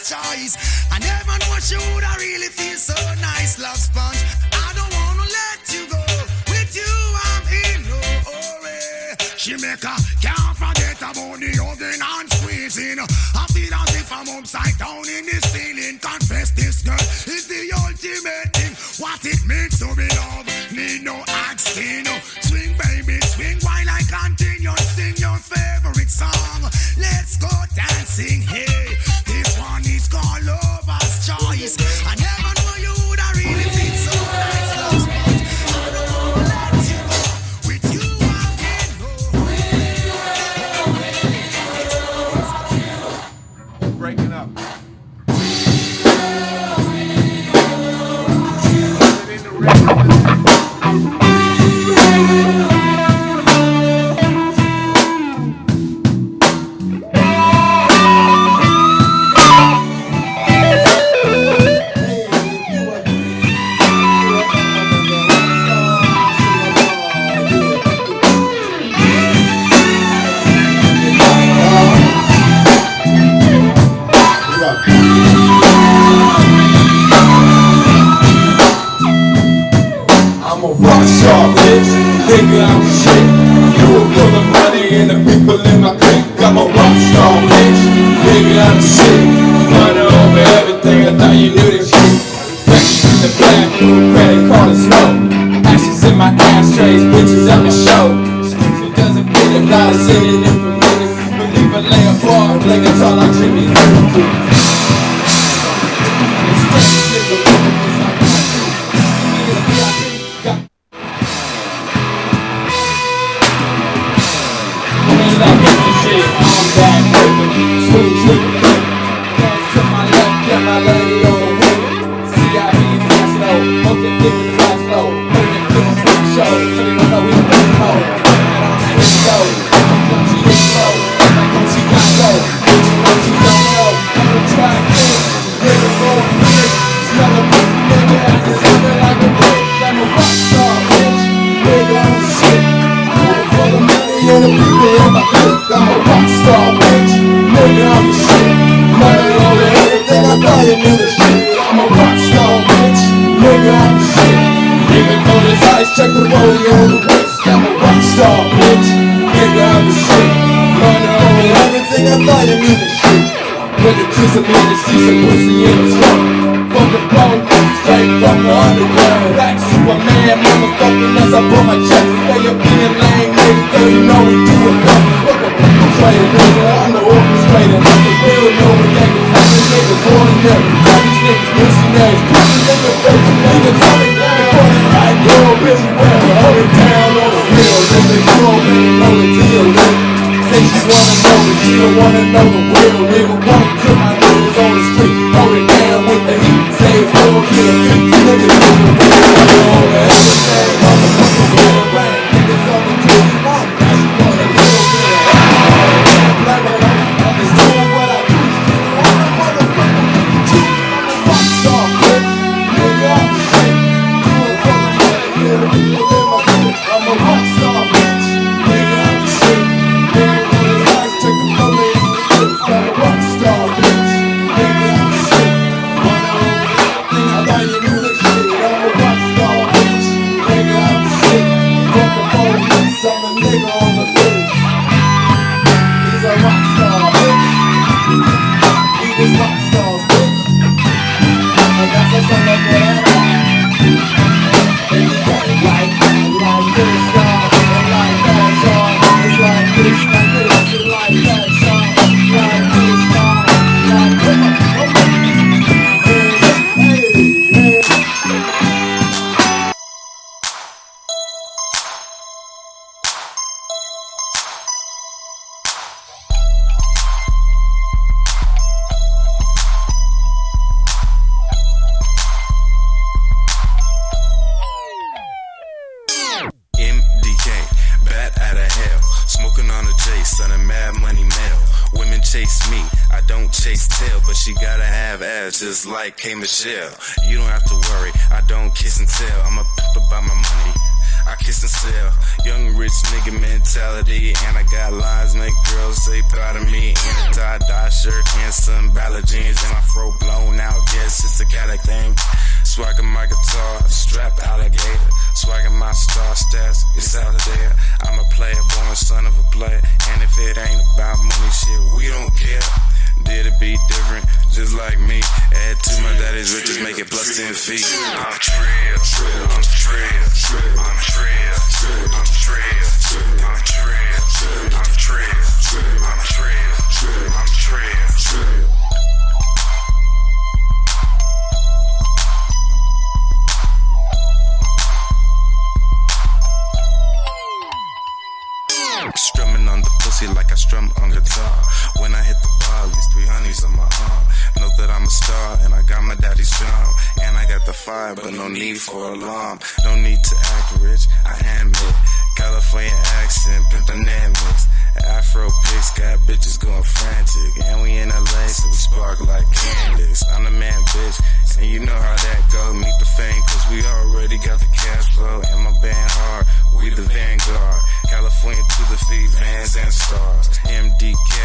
choice. I never know she would I really feel so nice. Love sponge, I don't wanna let you go. With you I'm in no hurry. She make a can't forget about the hugging and squeezing. I feel as if I'm upside down in the ceiling. Confess this girl is the ultimate thing. What it means to be loved, need no asking. Swing baby, swing while I continue. Sing your favorite song. Let's go dancing, hey. This one is called Lover's Choice. I never knew you would I really feel so nice. Love sponge, I don't wanna let you go. With you I'm in no. Breaking up. I'm a rock star, bitch. Nigga, I'm shit. Do it for the money and the people in my clique. I'm a rock star, bitch. Nigga, I'm shit. Money over everything. I thought you knew this shit. Breakfast in the bathroom, credit card and smoke. Ashes in my ashtrays, bitches on the show. It doesn't fit a lot of sitting in for minutes. Believe I lay a bar, play guitar like Jimmy. Check the rollie on the wrist, I'm a rock star, bitch. Nigga, I'm the shit. Money over everything, I thought you knew the shit. With the kiss of me to see some pussy in the trunk. From the bone, straight from the underground. Black Superman, motherfucking as I pull my chest. Hey, you're being lame, nigga, girl, you know we do it up. Fuck a perpetrator, nigga, I'm the orchestrator. I'm the real nigga, niggas, fucking niggas, ordinary. All these niggas, missionaries, pussy nigga, virgin nigga, tell me down. Right, yo, bitch, well, hold it down on the hill. Then they call me, know the deal, nigga. Say she wanna know, but she don't wanna know the real, nigga. Walk to my niggas on the street, hold it down with the heat. Say it's real, kill a beat, niggas do the real. Over everything, motherfucker, with a rain. Niggas on the TV, now she want a little bit of I'm just doing what I do. I'm a motherfucker, I'm a rock star, bitch. Nigga, I'm shit. I'm a rock star, bitch. Nigga, I'm the shit. Nigga, when the lights check the bullet in the clip. I'm a rock star, bitch. Nigga, I'm the shit. Thing I thought you knew the shit. I'm a rock star, bitch. Nigga, I'm the shit. Fuck the police, I'm the nigga on the list. He's a rock star, bitch. He is rock stars, bitch. And that's a song of whatever. MDK, bat out of hell, smoking on a J, son of mad money mail. Women chase me, I don't chase tail, but she gotta have ass just like K. Michelle. You don't have to worry, I don't kiss and tell, I'm a about my money. I kiss and sell. Young rich nigga mentality, and I got lines make girls say proud of me. In a tie-dye shirt and some ballad jeans, and my fro blown out. Yes, it's a Cadillac thing. Swaggin' my guitar, strap alligator. Swaggin' my star stats, it's out of there. I'm a player, born son of a player. And if it ain't about money, shit, we don't care. Did it be different, just like me? Add to my daddy's riches, make it plus 10 feet. I'm a trail, I'm a trail, I'm a trail, I'm a trail, I'm a trail, I'm a trail, I'm a trail, I'm a trail. Strumming on the pussy like I strum on guitar. When I hit the bar, at least 3 honeys on my arm. Know that I'm a star and I got my daddy's charm. And I got the fire, but no need for alarm. No need to act rich, I hand it. California accent, pimp Afro pics got bitches going frantic. And we in LA, so we spark like candles. I'm the man, bitch, and you know how that go. Meet the fame, cause we already got the cash flow. And my band hard, we the vanguard. California to the feet, Vans and stars. MDK,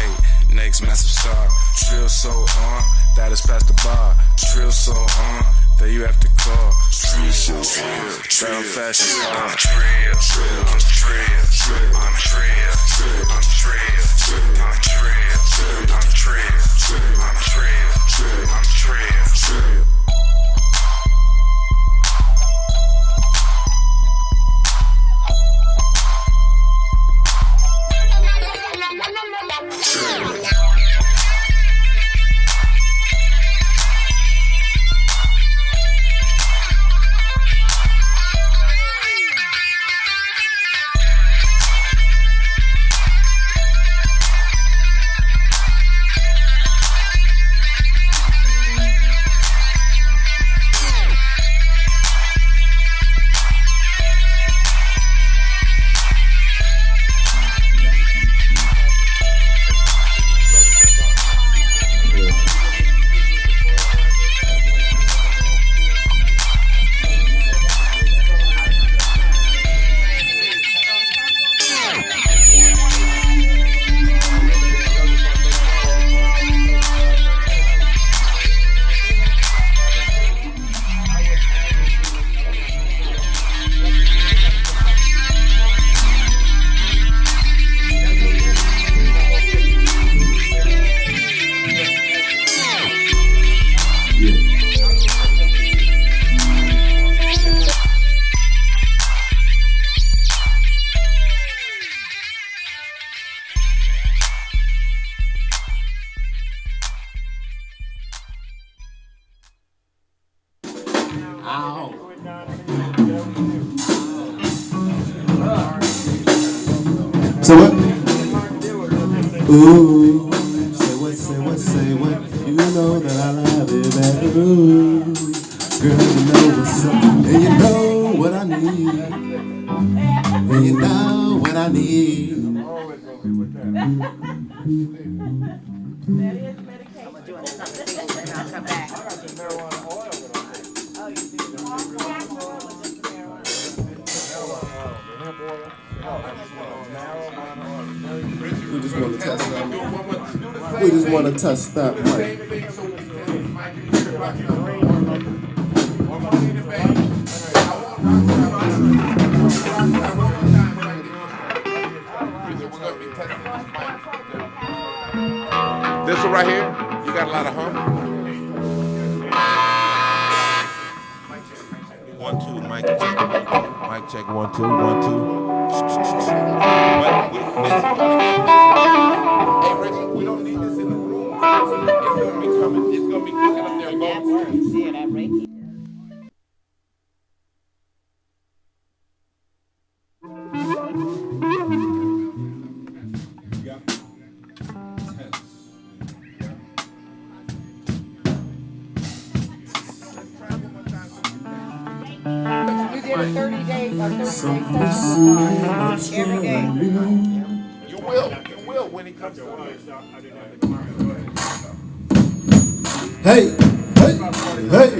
next massive star. Trill so on, that is past the bar. Trill so on, that you have to call. Trill so on, trill fashion star. I'm a trill, I'm a trill, I'm a trill, I'm a trill, I'm a trill, I'm a trill, I'm a trill, I'm a trill. Say what? Ooh, say what? You know that I love it, that ooh. Girl, you know what's up, and you know what I need, and you know what I need. That is medication. I'm doing something, and I'll come back. We just want to test that. We just want to test that mic. This one right here, you got a lot of hum. 1 2, mic check. Mic check 1 2 1 2. Hey Richard, we don't need this in the room. It's gonna be cooking up there. And that works. Yeah, that Reiki. You did a 30 days or 30 days every day. You will when it comes to it. Hey, yo, hey,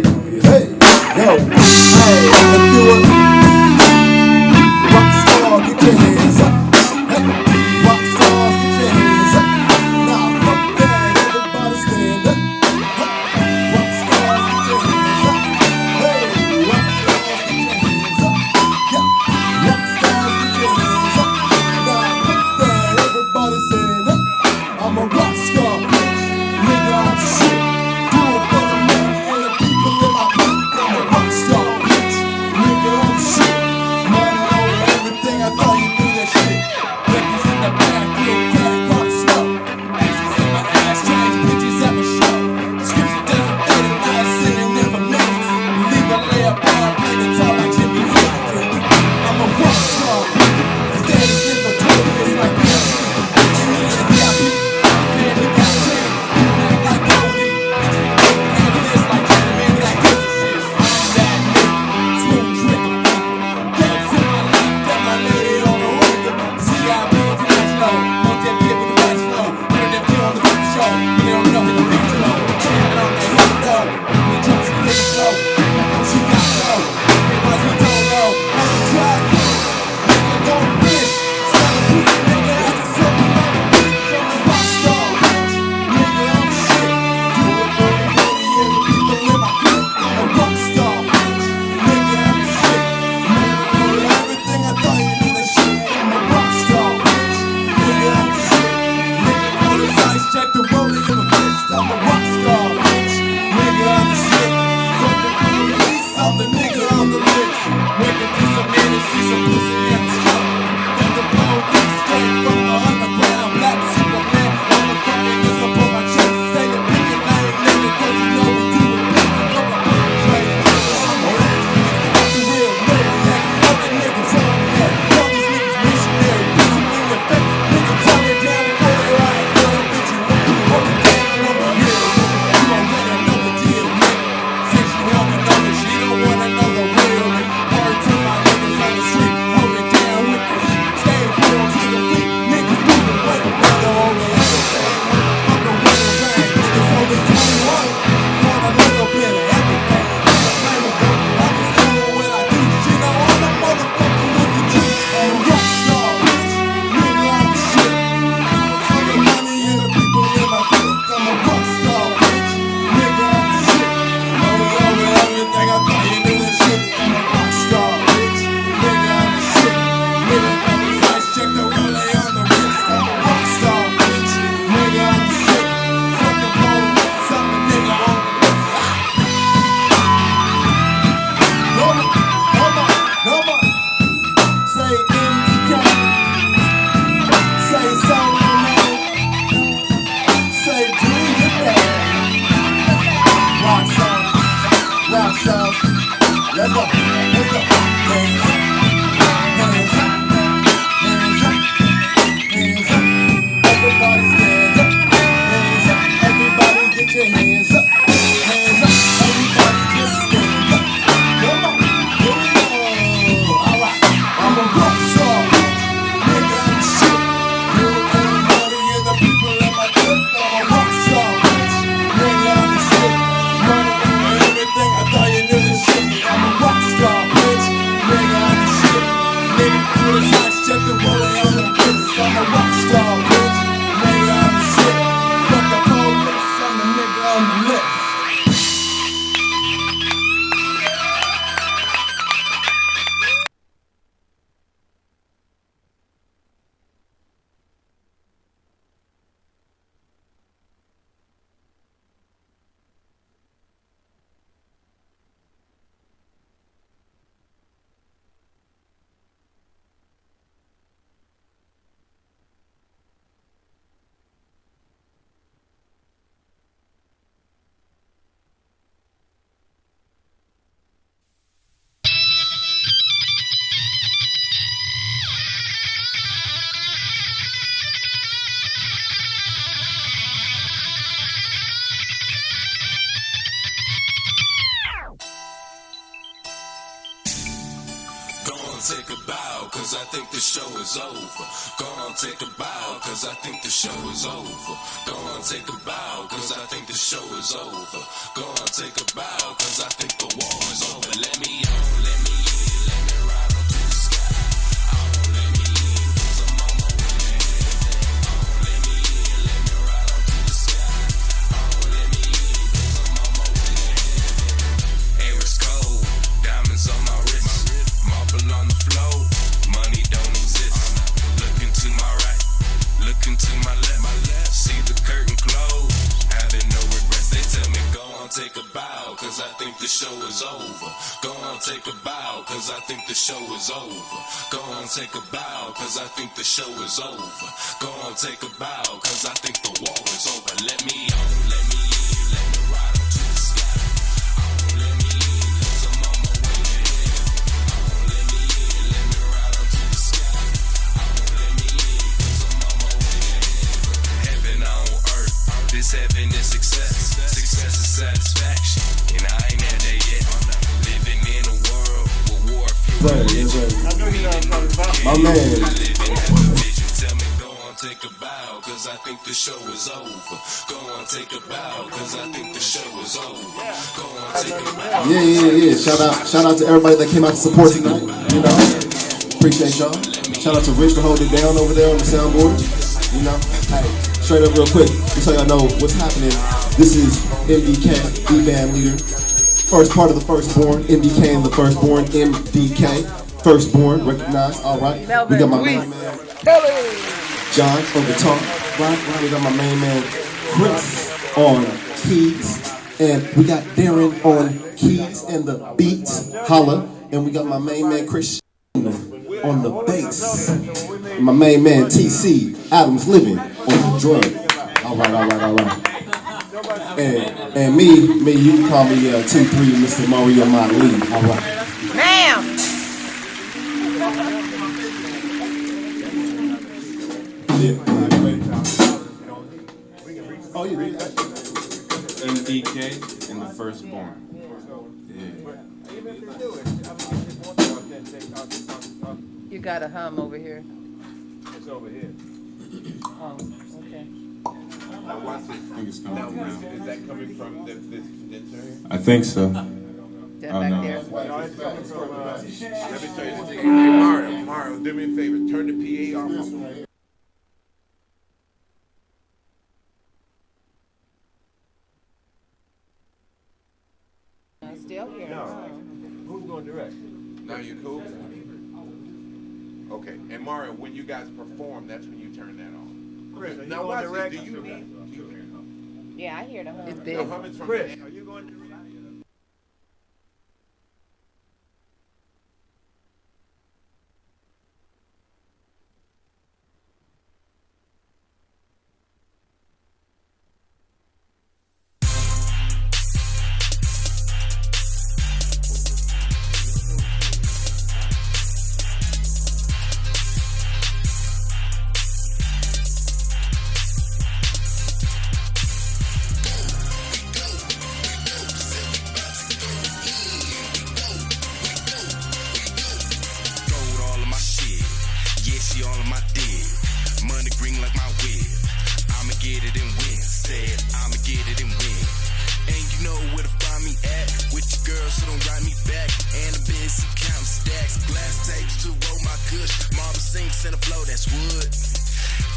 if you house. Let's go. Let's go. Hands up. Hands up. Hands up. Hands up. Everybody stand up. Hands up. Everybody get your hands up. Hands up. Everybody just stand up. Come on. Here we go. All right. I'm a rock star. Nigga, I'm shit. You and money and the people in my clique. I'm a rock star. Nigga, I'm the shit. Money and everything. I thought you knew this shit. I'm a rock star, bitch. Nigga, I'm the shit. Nigga, through the shots, check the rolling on the bitch. I'm a rock star, bitch. Nigga, I'm the shit. Fuck the police, I'm the nigga on the list. Go on, take a bow, cause I think the show is over. Go on, take a bow, cause I think the show is over. Go on, take a bow, cause I think the show is over. Go on, take a bow, cause I think the war is over. Let me on, let me in, let me ride up to the sky. Oh, let me in, cause I'm on my way. Oh, let me in, let me ride up to the sky. Oh, let me in, cause I'm on my way. Air is cold, diamonds on my wrist. Marble on the floor, money don't exist. Look into my right, look into my left. See the curtain close, having no regrets. They tell me go on, take a bow, cause I think the show is over. Go on, take a bow, cause I think the show is over. Go on, take a bow, cause I think the show is over. Go on, take a bow, cause I think the war is over. Let me on, let me in, let me ride up to the sky. Oh, let me in, cause I'm on my way to heaven. Oh, let me in, let me ride up to the sky. Oh, let me in, cause I'm on my way to heaven. Heaven on earth, this heaven is success. Success is satisfaction, and I ain't at that yet. Living in a world where war fuels religion. My man. Living in a vision. Tell me go on, take a bow, cause I think the show is over. Go on, take a bow, cause I think the show is over. Go on, take a bow. Yeah. Shout out to everybody that came out to support tonight. You know, appreciate y'all. Shout out to Rich for holding it down over there on the soundboard. You know, hey, straight up real quick, just so y'all know what's happening. This is MDK, the band leader. First part of the Firstborn, MDK and the Firstborn, MDK, Firstborn, recognized, all right. We got my main man, John on guitar, right? We got my main man, Chris on keys, and we got Darren on keys and the beats, holla, and we got my main man, Chris on the bass, and my main man, TC, Adams Living on the drum. All right. And me, you can call me 2-3, Mr. Mario Motley. All right. Ma'am. Oh, yeah. MDK and the Firstborn. You got a hum over here. It's over here. Oh, okay. Now watch this. I think it's Now, coming is around. that coming from this condenser? I think so. That Oh, back no. there. No, it's coming from, let me show you this. Hey, Mario, do me a favor. Turn the PA off. I'm still here. No. Who's going to direct? Now you cool? Okay. And Mario, when you guys perform, that's when you turn that on. Chris, are you Now going watch direct? this. Do you need? Yeah, I hear the hum. It's The big. hum is from Chris, the are you going to direct? get it and win. Said I'ma get it and win. And you know where to find me at. With your girl, so don't write me back. And a busy counting stacks. Glass tapes to roll my kush. Marble sinks in the flow, that's wood.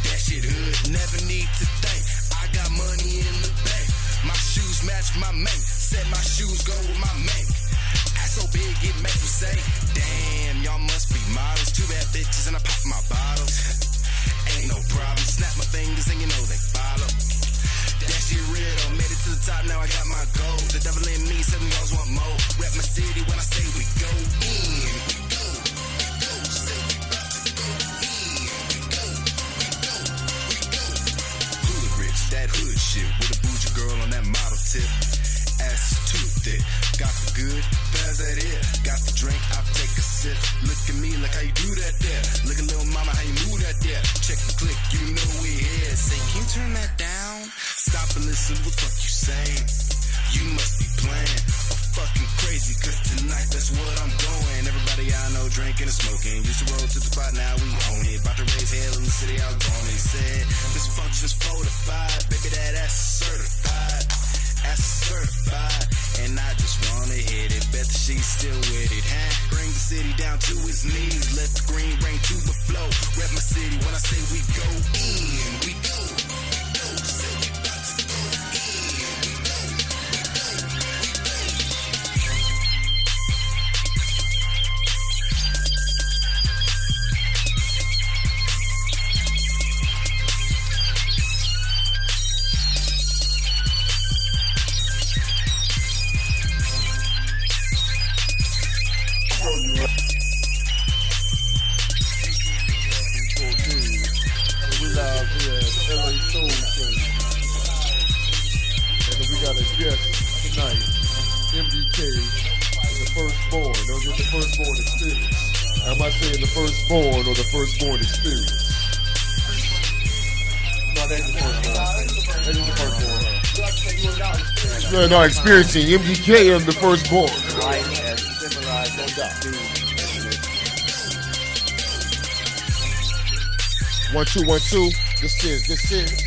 That shit hood, never need to think. I got money in the bank. My shoes match my mate. Said my shoes go with my mate. Ass so big it make me say, damn, y'all must be models. Too bad bitches and I pop my bottles. Ain't no problem, snap my fingers and you know they follow. That shit real though, made it to the top, now I got my goal. The devil in me, 7 girls want more. Rep my city when I say we go in. We go, say we about to go in. We go, we go. Hood rich, that hood shit. With a bougie girl on that model tip. Ass is too thick. Got the good, pass that here. Got the drink, I'll take a sip. Look at me, like how you do that there. Look at little mama, how you move that there. Check the click, you know we here. Say, can you turn that down? Stop and listen, what the fuck you saying? You must be playing or fucking crazy, cause tonight that's what I'm going. Everybody I know drinking and smoking. Used to roll to the spot, now we own it. About to raise hell in the city, I was born. They said, this function's fortified. Baby, that ass is certified. Ass is certified. And I just wanna hit it. Bet that she's still with it, huh? Bring the city down to its knees. Let the green rain to the flow. Rep my city when I say we go in. We go. We go. Say we about to go in. We go. We live here at LA Soul Train. And we got a guest tonight, MDK, the firstborn. Don't get the firstborn experience. Am I saying the firstborn or the firstborn experience? No, that ain't the firstborn. That ain't the firstborn. No, experiencing MDK and the firstborn. Life as civilized as a dude. 1 2 1 2. This is.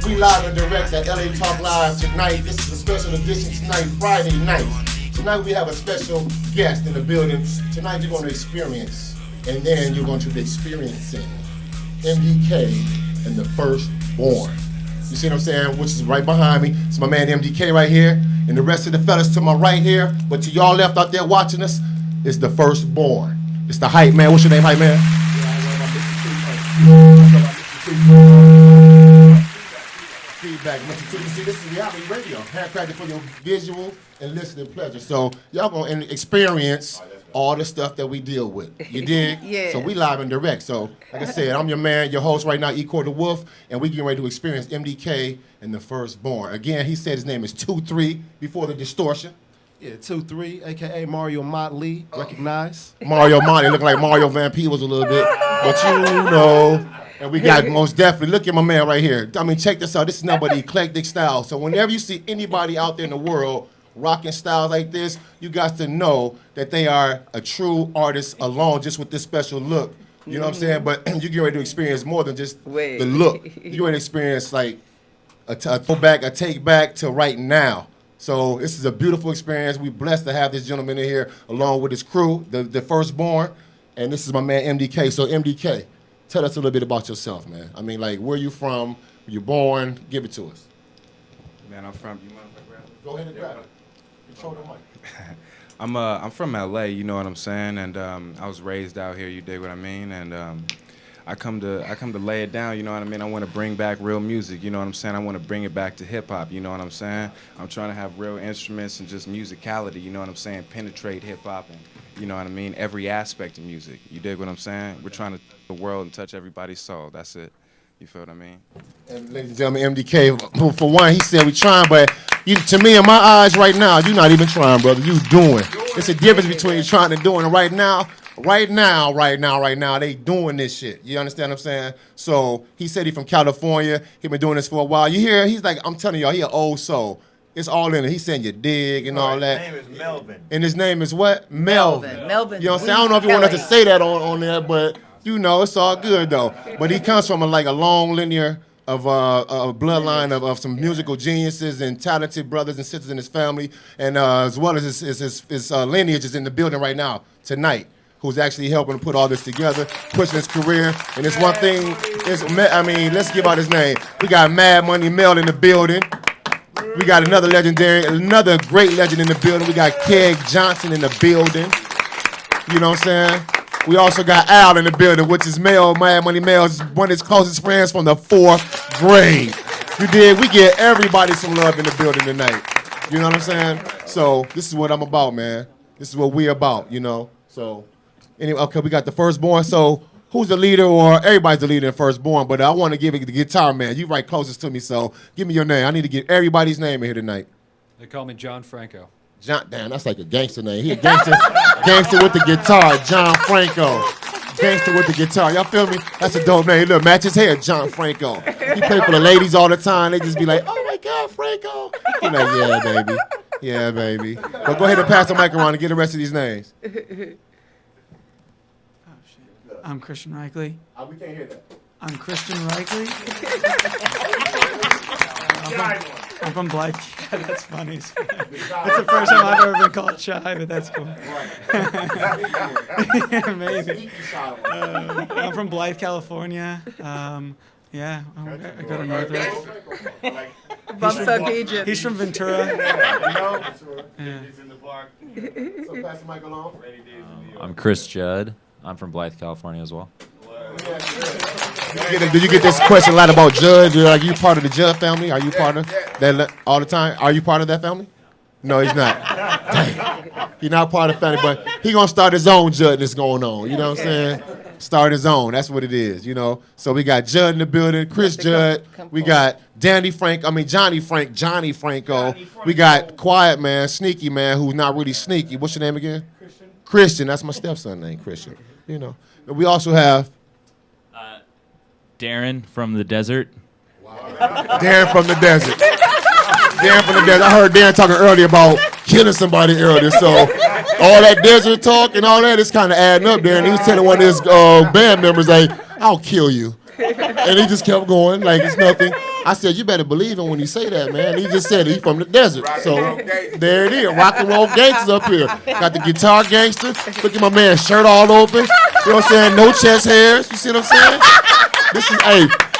We live and direct at LA Talk Live tonight. This is a special edition tonight, Friday night. Tonight we have a special guest in the building. Tonight you're going to experience, and then you're going to be experiencing MDK and the Firstborn. You see what I'm saying? Which is right behind me. It's my man MDK right here, and the rest of the fellas to my right here. But to y'all left out there watching us, it's the Firstborn. It's the hype man. What's your name, hype man? Feedback. See, this is reality radio. Handcrafted for your visual and listening pleasure. So y'all gonna experience all the stuff that we deal with. You dig? Yeah. So we live and direct. So like I said, I'm your man, your host right now, Ecor the Wolf, and we getting ready to experience MDK and the Firstborn. Again, he said his name is 2-3 before the distortion. Yeah, 2-3, a.k.a. Mario Motley, recognize? Mario Motley, looking like Mario Van Peebles a little bit, but you know. And we got most definitely, look at my man right here. I mean, check this out. This is nothing but eclectic style. So whenever you see anybody out there in the world rocking styles like this, you got to know that they are a true artist alone just with this special look You know what I'm saying? But you get ready to experience more than just Wait. the look. You get ready to experience like a throwback, a take back to right now. So this is a beautiful experience. We're blessed to have this gentleman in here along with his crew, the firstborn. And this is my man MDK. So MDK, tell us a little bit about yourself, man. I mean, like, where you from? Where you born? Give it to us. Man, I'm from. You mind if I grab it? Go ahead and grab it. Control the mic. I'm from LA, you know what I'm saying, and I was raised out here. You dig what I mean? And I come to lay it down. You know what I mean? I want to bring back real music. You know what I'm saying? I want to bring it back to hip hop. You know what I'm saying? I'm trying to have real instruments and just musicality. You know what I'm saying? Penetrate hip hop and you know what I mean? Every aspect of music. You dig what I'm saying? We're trying to touch the world and touch everybody's soul. That's it. You feel what I mean? And ladies and gentlemen, MDK, for one, he said we trying, but to me, in my eyes right now, you're not even trying, brother. You doing. It's a difference between trying and doing. And right now, they doing this shit. You understand what I'm saying? So he said he from California. He been doing this for a while. You hear? He's like, I'm telling y'all, he an old soul. It's all in it. He's saying you dig and all that. His name is Melvin. And his name is what? Melvin. Melvin. You know what I'm saying? I don't know if you want us to say that on there, but you know, it's all good though. But he comes from a long linear of a bloodline of some musical geniuses and talented brothers and sisters in his family, and as well as his lineage is in the building right now tonight, who's actually helping to put all this together, pushing his career. And it's one thing. Let's give out his name. We got Mad Money Mel in the building. We got another great legend in the building. We got Keg Johnson in the building. You know what I'm saying? We also got Al in the building, which is Mad Money Mel, is one of his closest friends from the 4th grade. You did? We get everybody some love in the building tonight. You know what I'm saying? So this is what I'm about, man. This is what we're about, you know? So anyway, okay, we got the firstborn. So who's the leader, or everybody's the leader in firstborn, but I want to give it to the guitar man. You right closest to me, so give me your name. I need to get everybody's name in here tonight. They call me John Franco. Damn, that's like a gangster name. He a gangster, gangster with the guitar, John Franco. Gangster with the guitar. Y'all feel me? That's a dope name. Look, match his hair, John Franco. He play for the ladies all the time. They just be like, oh my God, Franco. He like, yeah, baby. Yeah, baby. But go ahead and pass the mic around and get the rest of these names. I'm Christian Reichley. We can't hear that. I'm Christian Reichley. I'm from Blythe. Yeah, that's funny. That's the first time I've ever been called shy, but that's cool. Yeah, maybe. I'm from Blythe, California. Yeah, I go to Northwest. Bumfuck Egypt. He's from Ventura. Yeah. So pass the mic along. I'm Chris Judd. I'm from Blythe, California as well. Did you get this question a lot about Judd? Are you part of the Judd family? Are you part of that all the time? Are you part of that family? No, he's not. Dang. He's not part of the family, but he gonna start his own Judd that's going on. You know what I'm saying? Start his own. That's what it is, you know. So we got Judd in the building, Chris Judd. We got Johnny Franco. We got Quiet Man, Sneaky Man, who's not really sneaky. What's your name again? Christian. That's my stepson name, Christian. You know. And we also have Darren from the desert. Darren from the desert. I heard Darren talking earlier about killing somebody earlier. So all that desert talk and all that is kind of adding up there. And he was telling one of his band members, like, I'll kill you. And he just kept going like it's nothing. I said, you better believe him when you say that, man. He just said he's from the desert. So there it is. Rock and roll gangsters up here. Got the guitar gangster. Look at my man's shirt all open. You know what I'm saying? No chest hairs. You see what I'm saying? This is,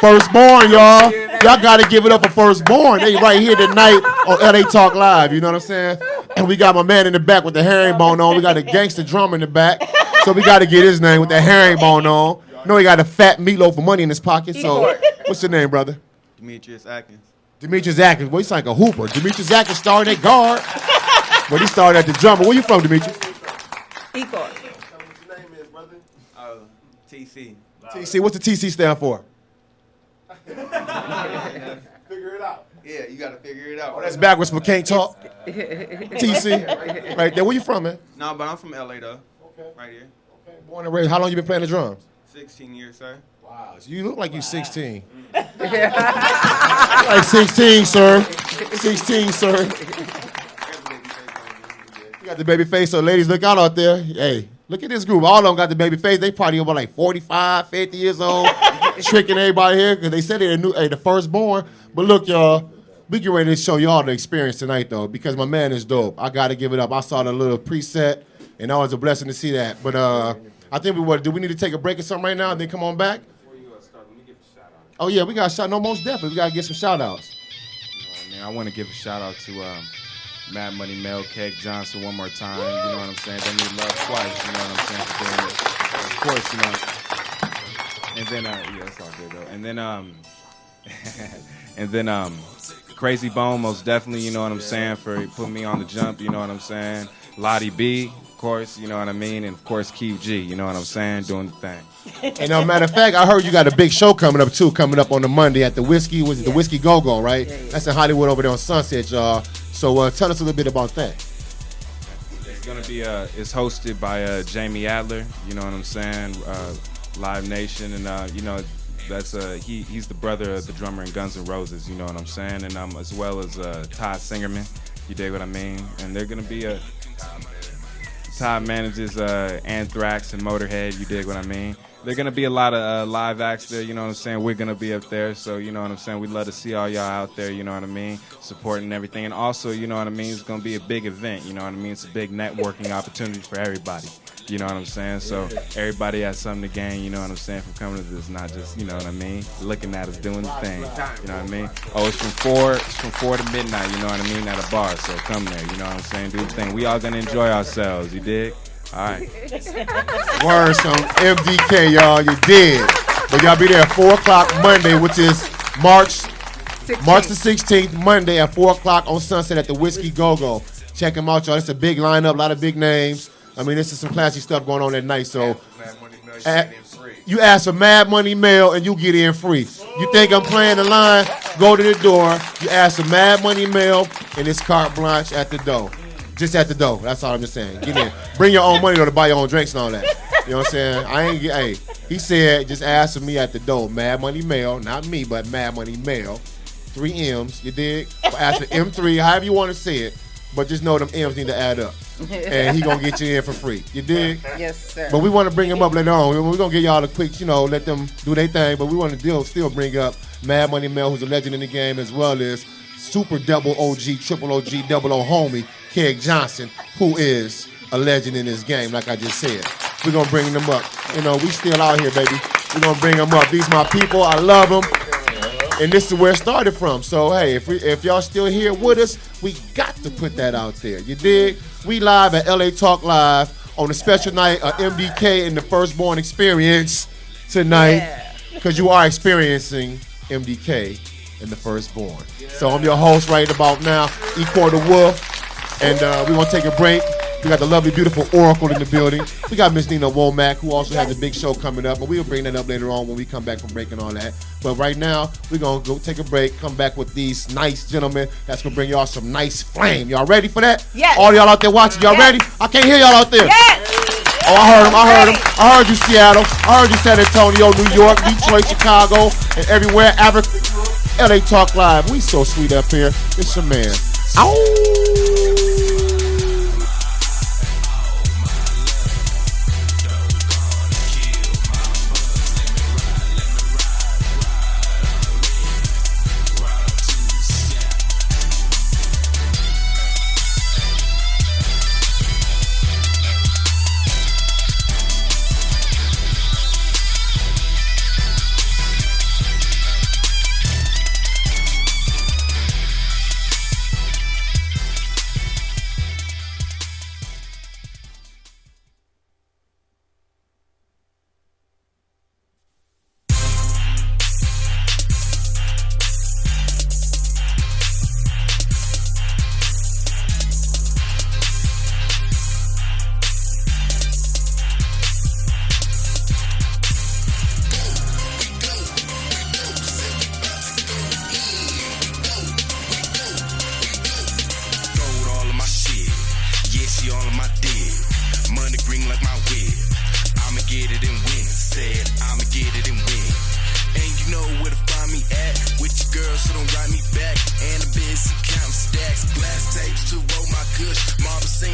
firstborn, y'all. Y'all got to give it up for firstborn. They right here tonight on LA Talk Live. You know what I'm saying? And we got my man in the back with the herringbone on. We got a gangster drummer in the back. So we got to get his name with the herringbone on. You know he got a fat meatloaf of money in his pocket. So what's your name, brother? Demetrius Atkins. Demetrius Atkins. Well, he's like a hooper. Demetrius Atkins started at guard. But he started at the drummer. Where you from, Demetrius? Ecor. TC. TC. What's the TC stand for? Figure it out. Yeah, you got to figure it out. Oh, that's backwards for can't talk. TC. Right there. Where you from, man? No, but I'm from LA, though. Okay. Right here. Okay. Born and raised. How long you been playing the drums? 16 years, sir. Wow. So you look like you 16. Like 16, sir. 16, sir. You got the baby face, so ladies, look out there. Hey, Look at this group. All of them got the baby face. They probably over like 45, 50 years old, tricking everybody here because they said they're the firstborn. But look, y'all, we get ready to show y'all the experience tonight, though, because my man is dope. I got to give it up. I saw the little preset, and that was a blessing to see that. But I think do we need to take a break or something right now and then come on back? Before you start, let me give a shout out. Oh, yeah, we got a shout. No, most definitely. We got to get some shout outs. You know what I mean? I want to give a shout out to Mad Money Mel, Keg Johnson one more time. You know what I'm saying? They need love twice. You know what I'm saying? For doing it. Of course, you know. And then, yeah, it's all good though. And then, Crazy Bone, most definitely. You know what I'm saying? For putting me on the jump. You know what I'm saying? Lottie B, of course. You know what I mean? And of course, Keith G. You know what I'm saying? Doing the thing. And matter of fact, I heard you got a big show coming up too. Coming up on the Monday at the Whiskey. Was it the Whiskey Go Go? Right? Yeah. That's in Hollywood over there on Sunset, y'all. So tell us a little bit about that. It's gonna be it's hosted by Jamie Adler. You know what I'm saying? Live Nation, and you know that's he's the brother of the drummer in Guns N' Roses. You know what I'm saying? And as well as Todd Singerman. You dig what I mean? And they're gonna be Todd manages Anthrax and Motorhead. You dig what I mean? They're going to be a lot of live acts there, you know what I'm saying? We're going to be up there, so you know what I'm saying? We'd love to see all y'all out there, you know what I mean? Supporting everything. And also, you know what I mean? It's going to be a big event, you know what I mean? It's a big networking opportunity for everybody, you know what I'm saying? So everybody has something to gain, you know what I'm saying, from coming to this, not just, you know what I mean? Looking at us doing the thing, you know what I mean? Oh, it's from 4 to midnight, you know what I mean, at a bar, so come there, you know what I'm saying? Do the thing. We all going to enjoy ourselves, you dig? All right. Words on MDK, y'all. You did. But y'all be there at 4 o'clock Monday, which is March the 16th, Monday at 4 o'clock on Sunset at the Whiskey Go Go. Check them out, y'all. It's a big lineup, a lot of big names. I mean, this is some classy stuff going on that night. So you ask for Mad Money Mail and you get in free. You think I'm playing the line? Go to the door. You ask for Mad Money Mail and it's carte blanche at the door. Just at the door. That's all I'm just saying. Get in. Bring your own money though to buy your own drinks and all that. You know what I'm saying? Hey, he said just ask for me at the door. Mad Money Mail, not me, but Mad Money Mail. 3 M's, you dig? Ask for M3, however you want to say it. But just know them M's need to add up. And he gonna get you in for free. You dig? Yes, sir. But we want to bring him up later on. We're gonna get y'all a quick, let them do their thing. But we want to still bring up Mad Money Mail, who's a legend in the game, as well as super double OG, triple OG, double O homie, Keg Johnson, who is a legend in this game, like I just said. We're going to bring them up. We still out here, baby. We're going to bring them up. These my people. I love them. And this is where it started from. So, hey, if y'all still here with us, we got to put that out there. You dig? We live at LA Talk Live on a special night of MDK and the Firstborn Experience tonight, because you are experiencing MDK and the Firstborn. So I'm your host right about now, Ecor the Wolf. And we're going to take a break. We got the lovely, beautiful Oracle in the building. We got Miss Nina Womack, who also has a big show coming up. But we'll bring that up later on when we come back from break and all that. But right now, we're going to go take a break, come back with these nice gentlemen that's going to bring y'all some nice flame. Y'all ready for that? Yes. All y'all out there watching, y'all ready? I can't hear y'all out there. Yes. Oh, I heard him. I heard you, Seattle. I heard you, San Antonio, New York, Detroit, Chicago, and everywhere. LA Talk Live. We so sweet up here. It's your man. Ow!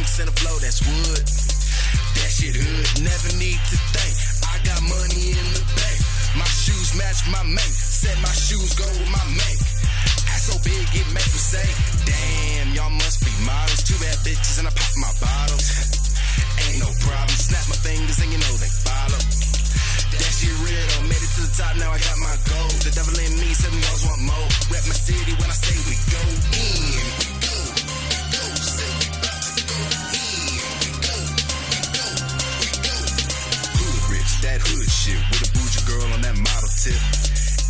Send a flow, that's wood. That shit hood, never need to think. I got money in the bank. My shoes match my mate. Said my shoes go with my mate. Ass so big it make me say, damn, y'all must be models. Two bad bitches and I pop my bottles. Ain't no problem. Snap my fingers and you know they follow. That shit real though. Made it to the top, now I got my gold. The devil in me said we always want more. Rep my city when I say we go in. That hood shit with a bougie girl on that model tip.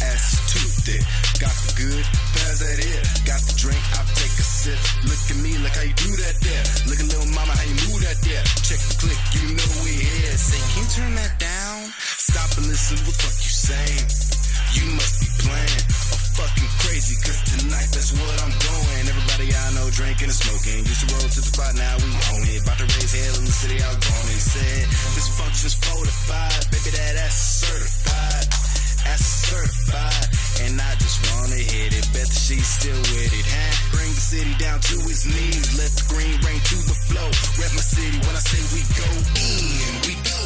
Ass too thick. Got the good, pass that here. Got the drink, I'll take a sip. Look at me, look how you do that there. Look at little mama, how you move that there. Check the click, you know we here. Say, can you turn that down? Stop and listen, what the fuck you saying? You must be playing or fucking crazy, cause tonight that's what I'm doing. Everybody I know drinking and smoking. Used to roll to the spot, now we own it. About to raise hell in the city, I was born. He said, this function's fortified. Baby, that ass is certified. Ass is certified. And I just wanna hit it. Bet that she's still with it, huh? Bring the city down to its knees. Let the green rain to the flow. Rep my city when I say we go in. We go.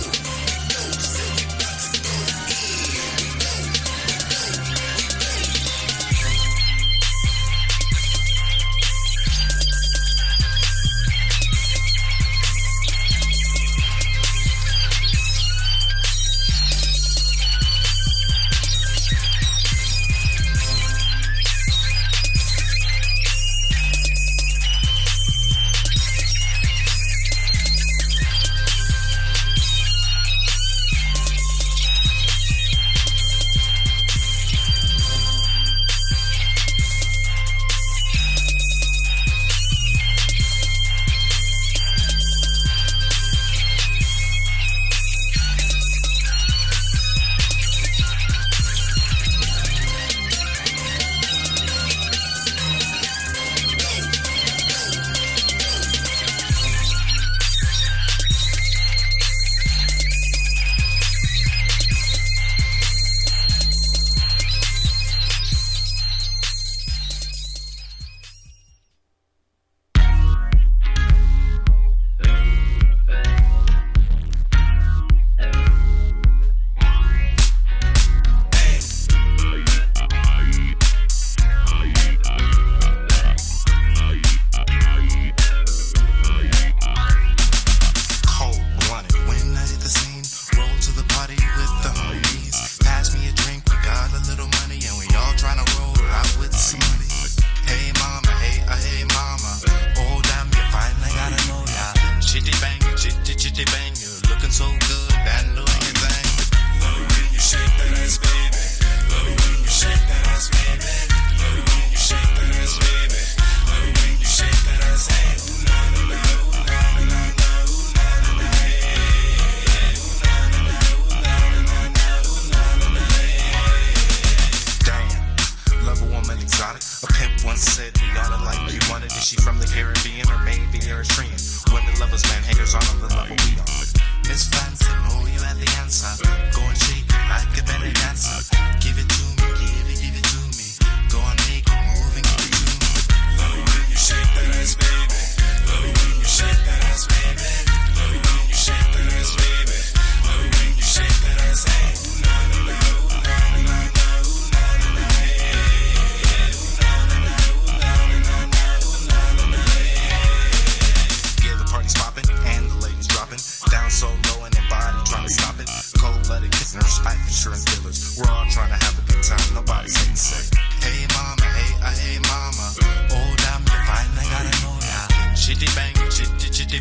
Chitty bang, chitty chitty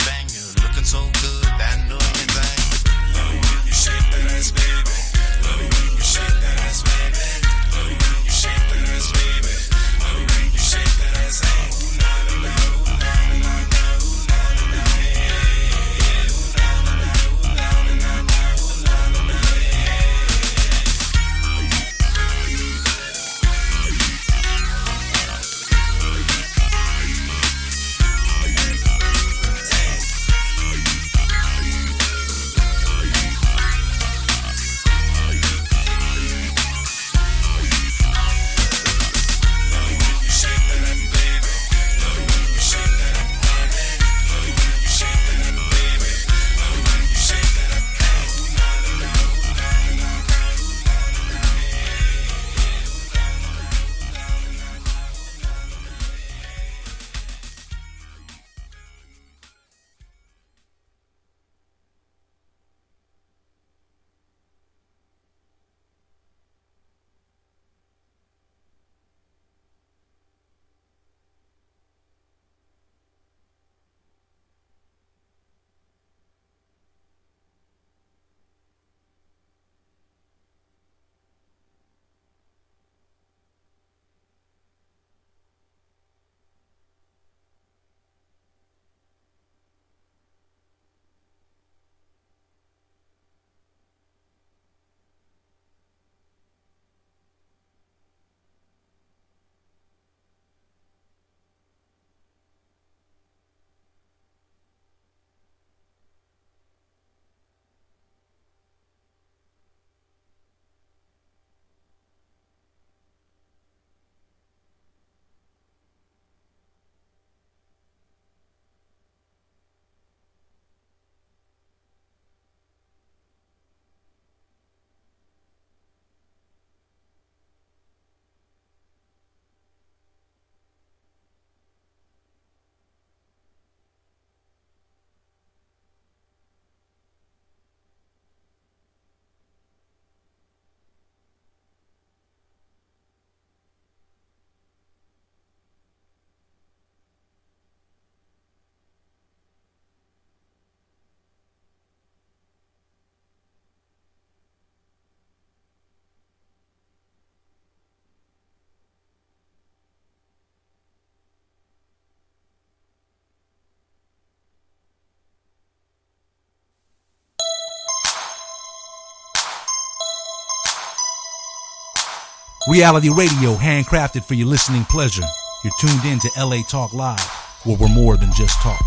Reality radio handcrafted for your listening pleasure. You're tuned in to LA Talk Live, where we're more than just talk.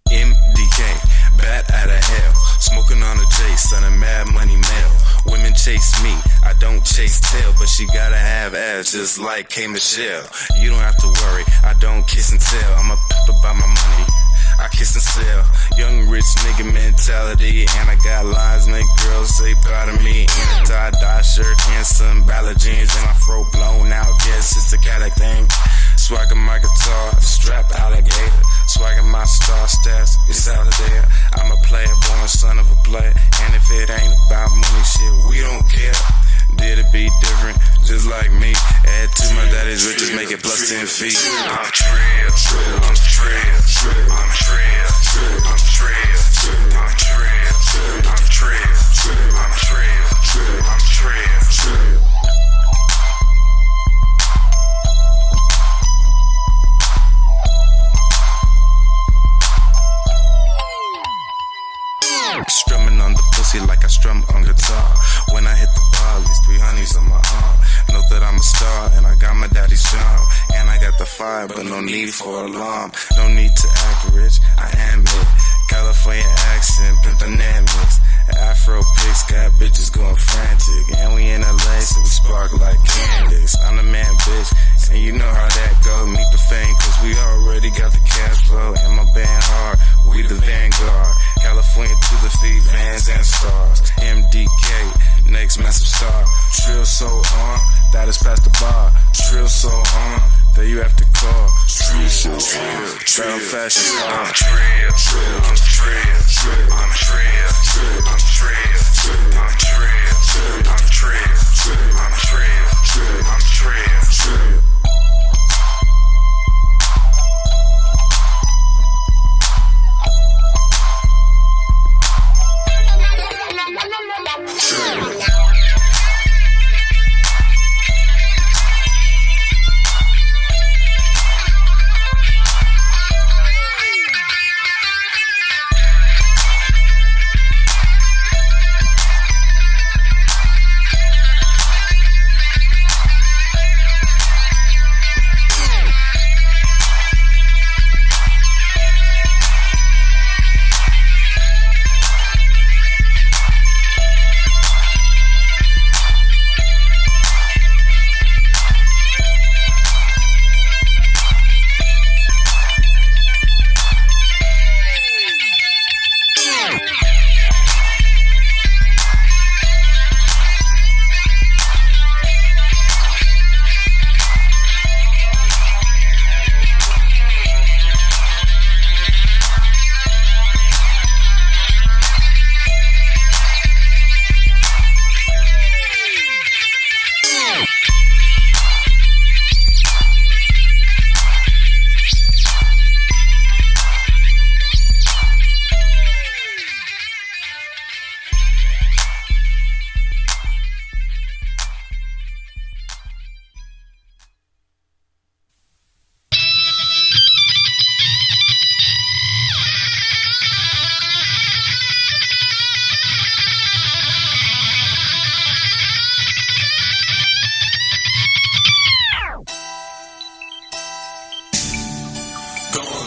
MDK, bat out of hell, smoking on a J, son of mad money mail. Women chase me, I don't chase tail, but she gotta have ass just like K. Michelle. You don't have to worry, I don't kiss and tell. I'm a pimp about my money, I kiss and sell. Young rich nigga mentality, and I got lines make girls say proud of me. In a tie-dye shirt and some ballad jeans, and my fro blown out, guess it's a Cadillac thing. Swaggin' my guitar, strap alligator. Swaggin' my star stats, it's out of there. I'm a player, born son of a player. And if it ain't about money, shit, we don't care. Did it be different, just like me? Add to my daddy's riches, make it plus 10 feet. I'm trill, I'm trill, I'm trill, I'm trill, I'm trill, I'm trill, I'm trill, I'm trill. Strumming on the pussy like I strum on guitar. When I hit the bar, at least 3 honeys on my arm. Know that I'm a star and I got my daddy's charm. And I got the fire, but no need for alarm. No need to act rich, I am it. California accent, pimp dynamics. Afro pics got bitches going frantic. And we in LA, so we spark like Candace. I'm the man, bitch, and you know how that go. Meet the fame, cause we already got the cash flow. And my band hard, we the vanguard. California to the feet, Vans and stars. MDK, next massive star. Trill so on, that is past the bar. Trill so on, that you have to call. Trill so on, trail fashion on. Trill, I'm trill, I'm trill, I'm trill, I'm trill, I'm trill, I'm trill, I'm trill.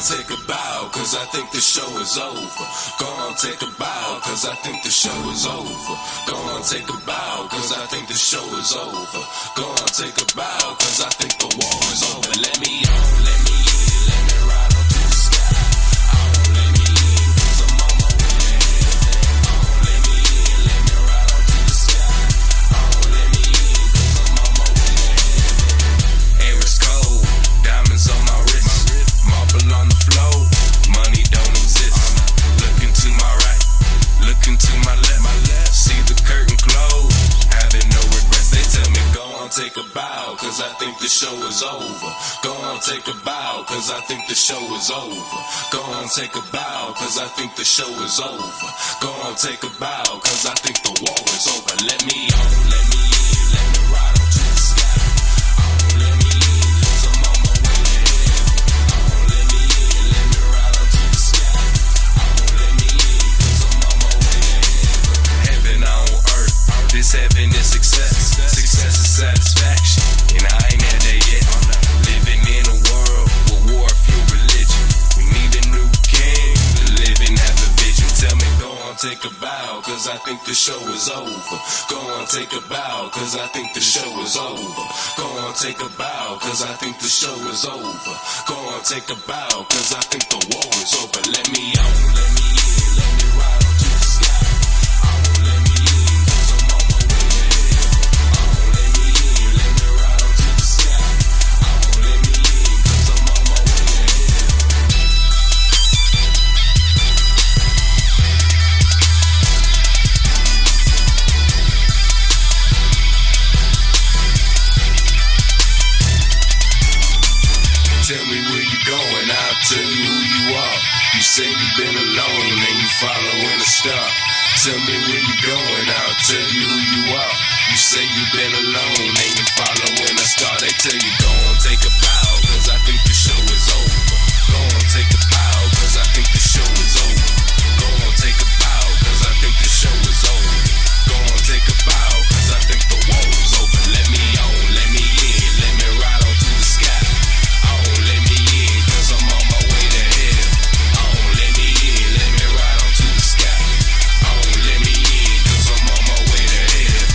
Take a bow, cause I think the show is over. Go on, take a bow, cause I think the show is over. Go on, take a bow, cause I think the show is over. Go on, take a bow, cause I think the war is over. Let me on, let me in, let me ride on to the sky. On, let me in, cause I'm on my way. On, let me in, let me ride on to the sky. On, let me in, cause I'm on my way. Air is cold, diamonds on my wrist. Marble on the floor, money don't exist. Look into my right, look into my left. See the curtain close, having no regrets. They tell me go on, take a bow, cause I think the show is over. Go on, take a bow, cause I think the show is over. Go on, take a bow, cause I think the show is over. Go on, take a bow, cause I think the war is over. Let me on, let me in, let me ride on to the sky. On, let me in, cause I'm on my way. On, let me in, let me ride on to the sky. cause I think the show is over. Go on, take a bow, cause I think the show is over. Go on, take a bow, cause I think the show is over. Go on, take a bow, cause I think the war is over. Let me on, let me in, let me ride on to the sky. I won't let me in, cause I'm on my way to heaven. I won't let me in, let me ride on to the sky. I won't let me in, cause I'm on my way to heaven. Tell me where you going, I'll tell you who you are. You say you've been alone and you following a star. Tell me where you going, I'll tell you who you are. You say you've been alone and you following a star. They tell you go on, take a bow, cause I think the show is over. Go on, take a bow, cause I think the show is over. Go on, take a bow, cause I think the show is over. Go on, take a bow, cause I think the war is over. Let me on, let me in, let me ride on to the sky. Let me in, cause I'm on my way to heaven. Let me in, let me ride on to the sky. Let me in, cause I'm on my way to heaven.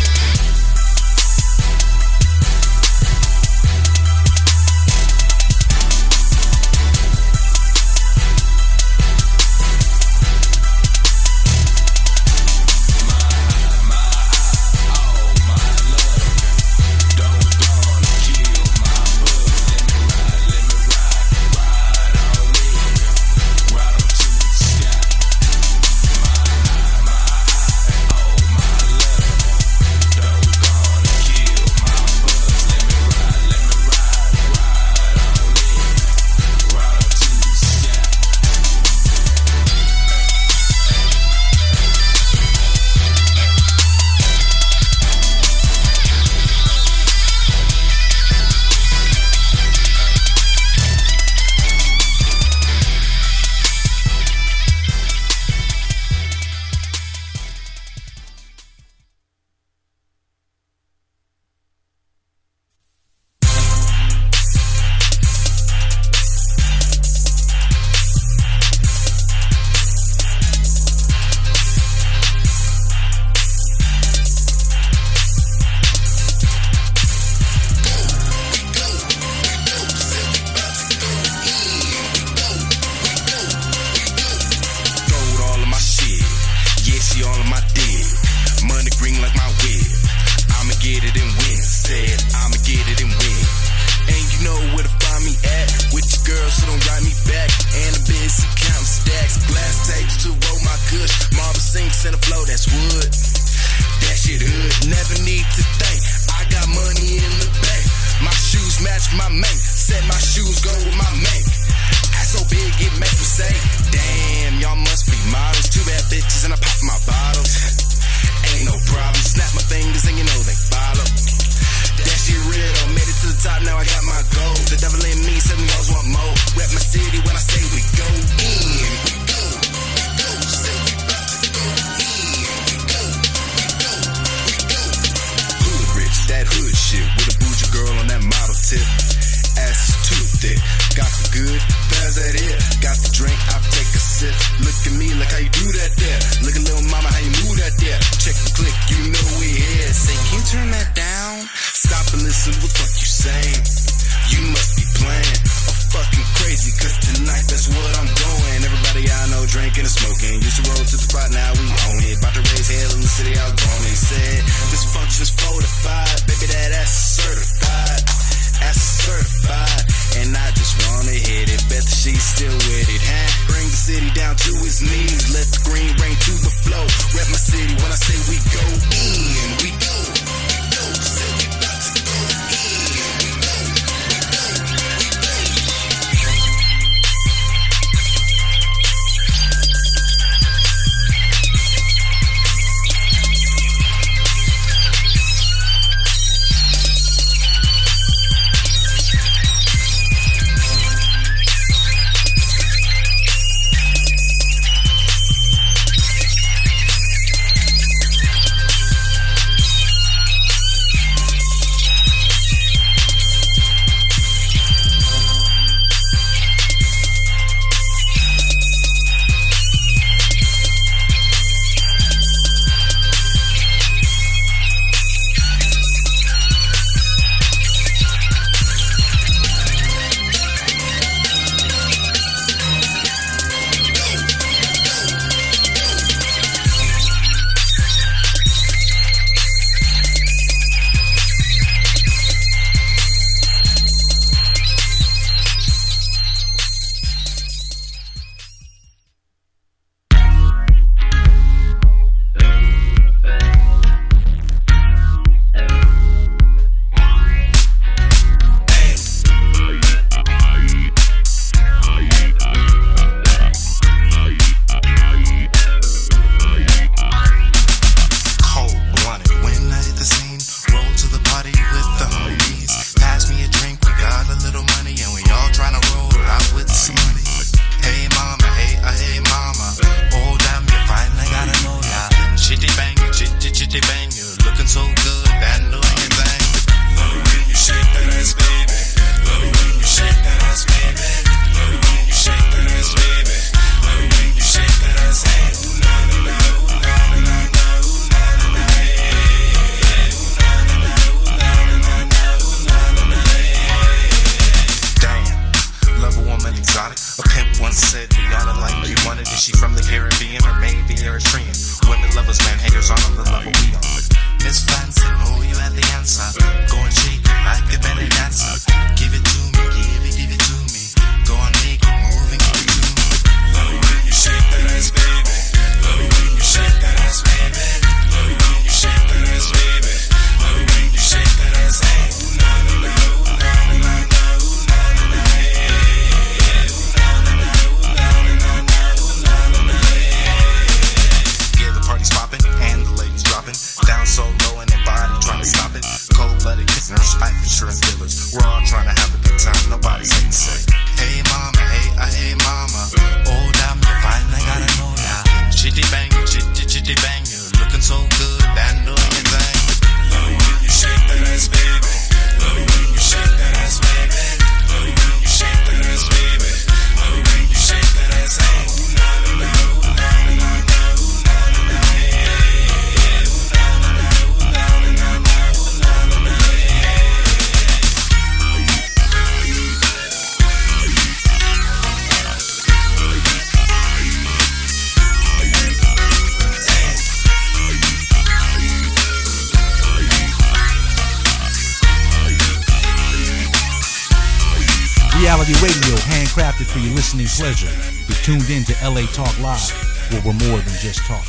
Reality radio, handcrafted for your listening pleasure. You're tuned in to LA Talk Live, where we're more than just talk.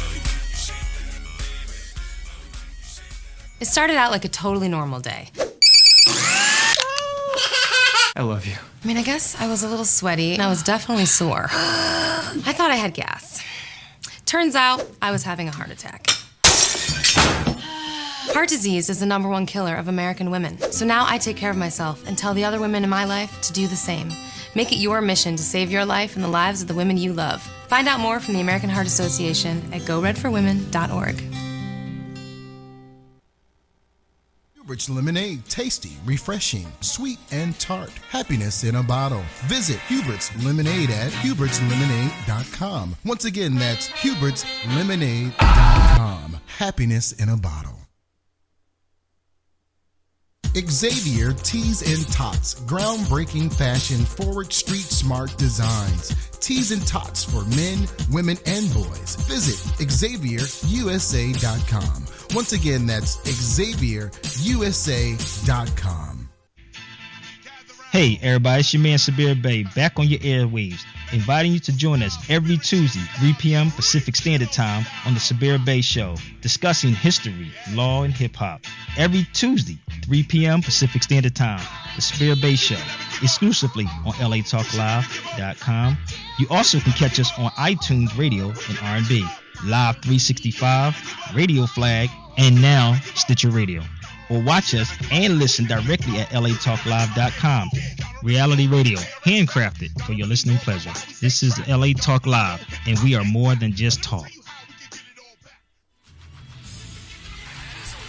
It started out like a totally normal day. I love you. I mean, I guess I was a little sweaty and I was definitely sore. I thought I had gas. Turns out I was having a heart attack. Heart disease is the #1 killer of American women. So now I take care of myself and tell the other women in my life to do the same. Make it your mission to save your life and the lives of the women you love. Find out more from the American Heart Association at goredforwomen.org. Hubert's Lemonade, tasty, refreshing, sweet, and tart. Happiness in a bottle. Visit Hubert's Lemonade at hubertslemonade.com. Once again, that's hubertslemonade.com. Happiness in a bottle. Xavier Tees and Tots, groundbreaking fashion, forward street smart designs. Tees and Tots for men, women, and boys. Visit XavierUSA.com. Once again, that's XavierUSA.com. Hey everybody, it's your man Sabir Bey, back on your airwaves, inviting you to join us every Tuesday, 3 p.m. Pacific Standard Time on the Sabir Bey Show, discussing history, law, and hip-hop. Every Tuesday, 3 p.m. Pacific Standard Time, the Sabir Bey Show, exclusively on LATalkLive.com. You also can catch us on iTunes Radio and R&B, Live 365, Radio Flag, and now Stitcher Radio. Or watch us and listen directly at LATalkLive.com. Reality radio, handcrafted for your listening pleasure. This is LA Talk Live, and we are more than just talk.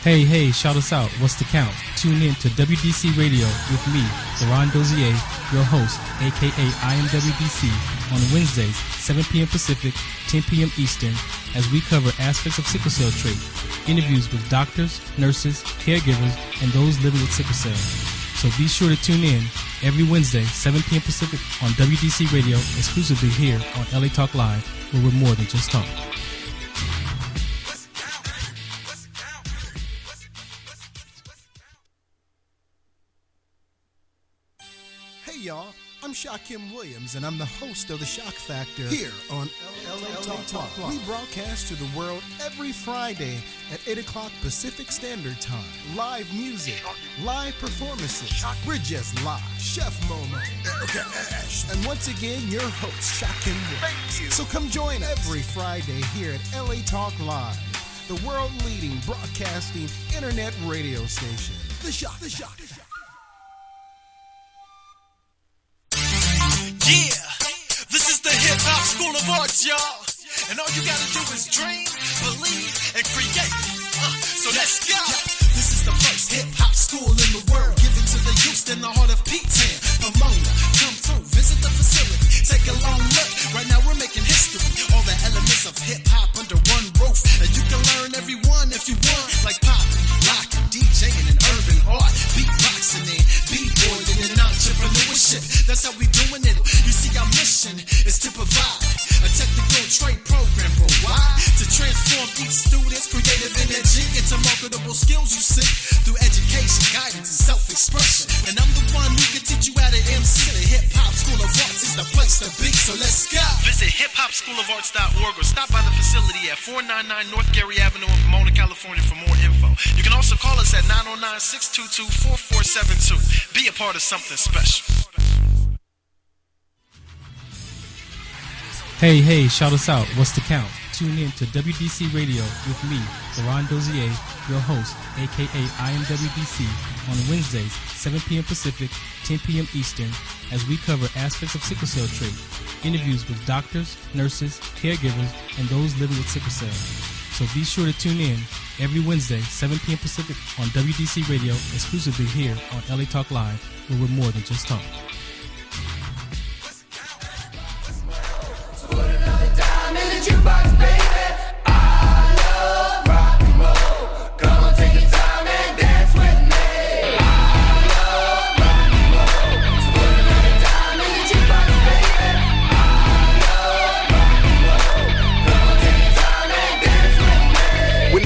Hey, shout us out. What's the count? Tune in to WDC Radio with me, Deron Dozier, your host, aka I Am WDC, on Wednesdays, 7 p.m. Pacific, 10 p.m. Eastern, as we cover aspects of sickle cell trait, interviews with doctors, nurses, caregivers, and those living with sickle cell. So be sure to tune in every Wednesday, 7 p.m. Pacific, on WDC Radio, exclusively here on LA Talk Live, where we're more than just talk. Hey y'all, I'm Shakim Williams, and I'm the host of The Shock Factor here on LA Talk. We broadcast to the world every Friday at 8 o'clock Pacific Standard Time. Live music, live performances. We're just live. Chef Momo, Erica Ash, and once again, your host, Shakim Williams. So come join us every Friday here at LA Talk Live, the world-leading broadcasting internet radio station. The Shock. Yeah, this is the Hip Hop School of Arts, y'all. And all you gotta do is dream, believe, and create. So let's go. This is the first hip hop school in the world, given to the youth in the heart of P-Town. Pomona, come through, visit the facility, take a long look. Right now we're making history. All the elements of hip hop under one roof, and you can learn every one if you want, like popping, locking, DJing, and urban art, beatboxing, and b-boying, and entrepreneurship. That's how we doing it. You see, our mission is to provide a technical trade program worldwide to transform each student's creative energy into marketable skills you see through education, guidance, and self-expression. And I'm the one who can teach you how to MC. The Hip Hop School of Arts is the place to be, so let's go. Visit hiphopschoolofarts.org or stop by the facility at 499 North Gary Avenue in Pomona, California for more info. You can also call us at 909-622-4472. Be a part of something special. Hey, shout us out. What's the count? Tune in to WDC Radio with me, Deron Dozier, your host, aka I Am WDC, on Wednesdays, 7 p.m. Pacific, 10 p.m. Eastern, as we cover aspects of sickle cell trait, interviews with doctors, nurses, caregivers, and those living with sickle cell. So be sure to tune in every Wednesday, 7 p.m. Pacific, on WDC Radio, exclusively here on LA Talk Live, where we're more than just talk.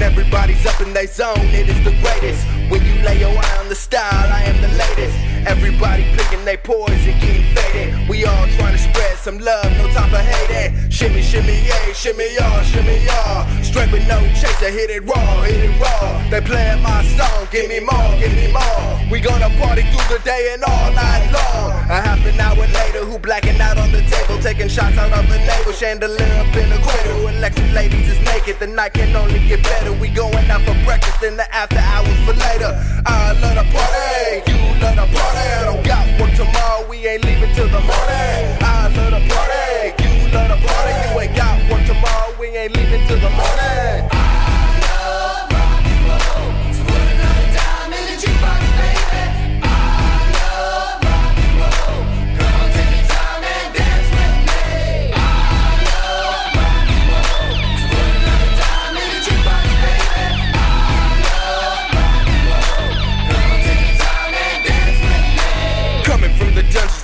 Everybody's up in their zone, it is the greatest. When you lay your eye on the style, I am the latest. Everybody picking their poison, getting faded. We all trying to spread some love, no time for hate. Shimmy, shimmy, yeah, shimmy, y'all, shimmy, y'all. Straight with no chaser, hit it raw, hit it raw. They playing my song, give me more, give me more. We gonna party through the day and all night long. A half an hour later, who blacking out on the table, taking shots out of the navel, chandelier up in the cradle. Electric ladies is naked, the night can only get better. We going out for breakfast in the after hours for later. I love the party, you love the party. I don't got work tomorrow, we ain't leaving till the morning. I love the party, you love the party. You ain't got work tomorrow, we ain't leaving till the morning.